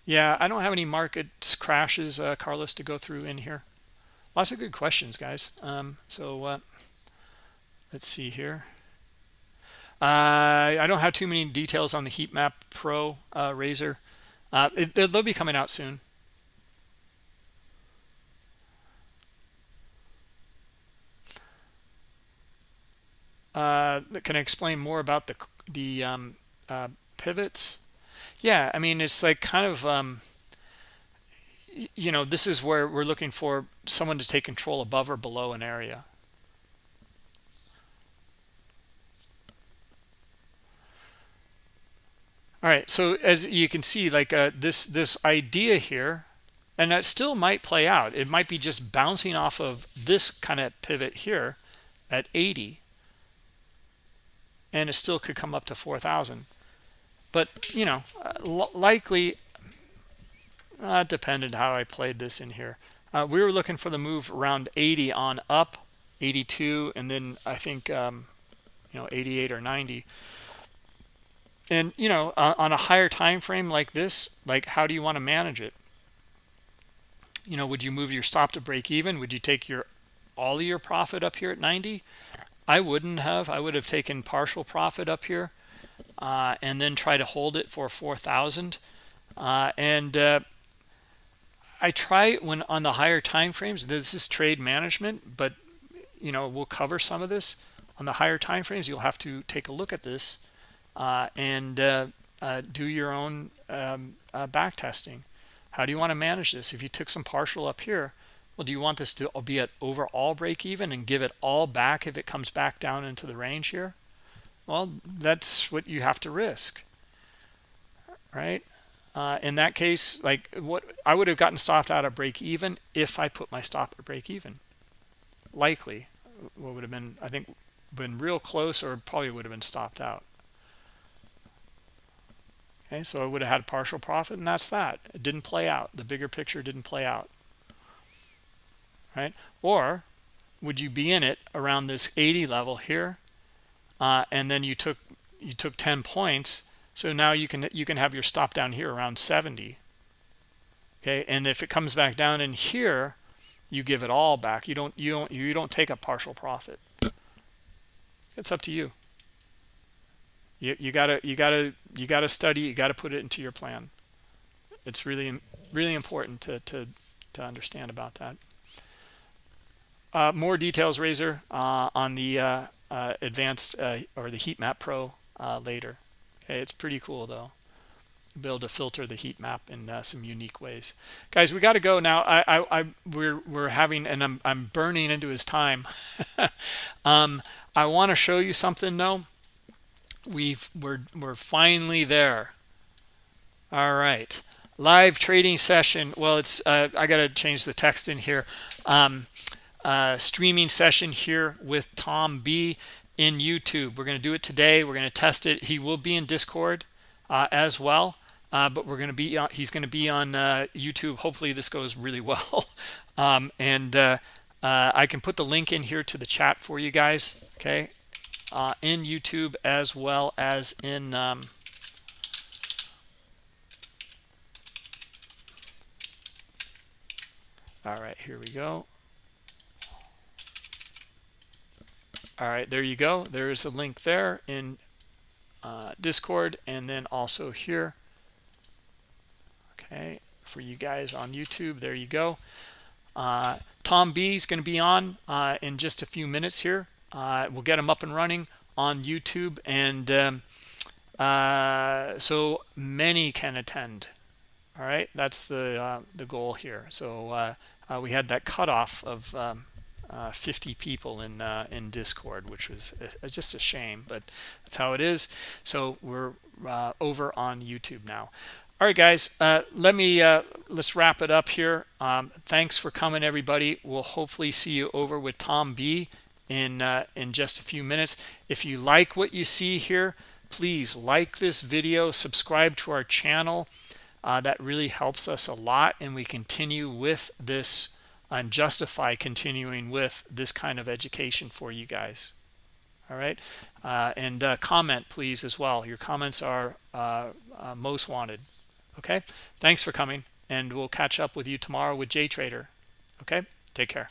[SPEAKER 1] Yeah, I don't have any market crashes, Carlos, to go through in here. Lots of good questions, guys. Let's see here. I don't have too many details on the heat map pro razor. They'll be coming out soon. can I explain more about the pivots? Yeah, I mean, it's like kind of this is where we're looking for someone to take control above or below an area. All right, so as you can see, like this idea here, and that still might play out. It might be just bouncing off of this kind of pivot here at 80, and it still could come up to 4,000. But likely, depended how I played this in here. We were looking for the move around 80 on up, 82, and then I think 88 or 90. And on a higher time frame like this, like how do you want to manage it? Would you move your stop to break even? Would you take all of your profit up here at 90? I wouldn't have. I would have taken partial profit up here and then try to hold it for 4,000. I try when on the higher time frames. This is trade management, but we'll cover some of this on the higher time frames. You'll have to take a look at this and do your own back testing. How do you want to manage this? If you took some partial up here, well, do you want this to be at overall break even and give it all back if it comes back down into the range here? Well, that's what you have to risk, right? In that case, like what I would have gotten stopped out at break even if I put my stop at break even. Likely, what would have been, I think, been real close, or probably would have been stopped out. Okay, so I would have had partial profit, and that's that. It didn't play out. The bigger picture didn't play out, right? Or would you be in it around this 80 level here, and then you took 10 points, so now you can have your stop down here around 70. Okay, and if it comes back down in here, you give it all back. You don't take a partial profit. It's up to you. You gotta study. You gotta put it into your plan. It's really important to understand about that. More details, Razor, on the advanced or the heat map pro later. Okay, it's pretty cool though. Be able to filter the heat map in some unique ways. Guys, we got to go now. We're having, and I'm burning into his time. I want to show you something though. We're finally there. All right, live trading session. Well, it's I got to change the text in here. Streaming session here with Tom B in YouTube. We're going to do it today. We're going to test it. He will be in Discord as well, but he's going to be on YouTube. Hopefully this goes really well. I can put the link in here to the chat for you guys. Okay. In YouTube as well as in all right, here we go. All right, there you go. There's a link there in Discord, and then also here, okay, for you guys on YouTube. There you go. Tom B is going to be on in just a few minutes here. We'll get him up and running on YouTube, and so many can attend. All right, that's the goal here. So we had that cutoff of 50 people in Discord, which was just a shame, but that's how it is. So we're over on YouTube now. All right, guys, let's wrap it up here. Thanks for coming, everybody. We'll hopefully see you over with Tom B in just a few minutes. If you like what you see here, please like this video, subscribe to our channel. That really helps us a lot, and we continue with this and justify continuing with this kind of education for you guys. All right, and comment please as well. Your comments are most wanted. Okay, thanks for coming, and we'll catch up with you tomorrow with JTrader. Okay, take care.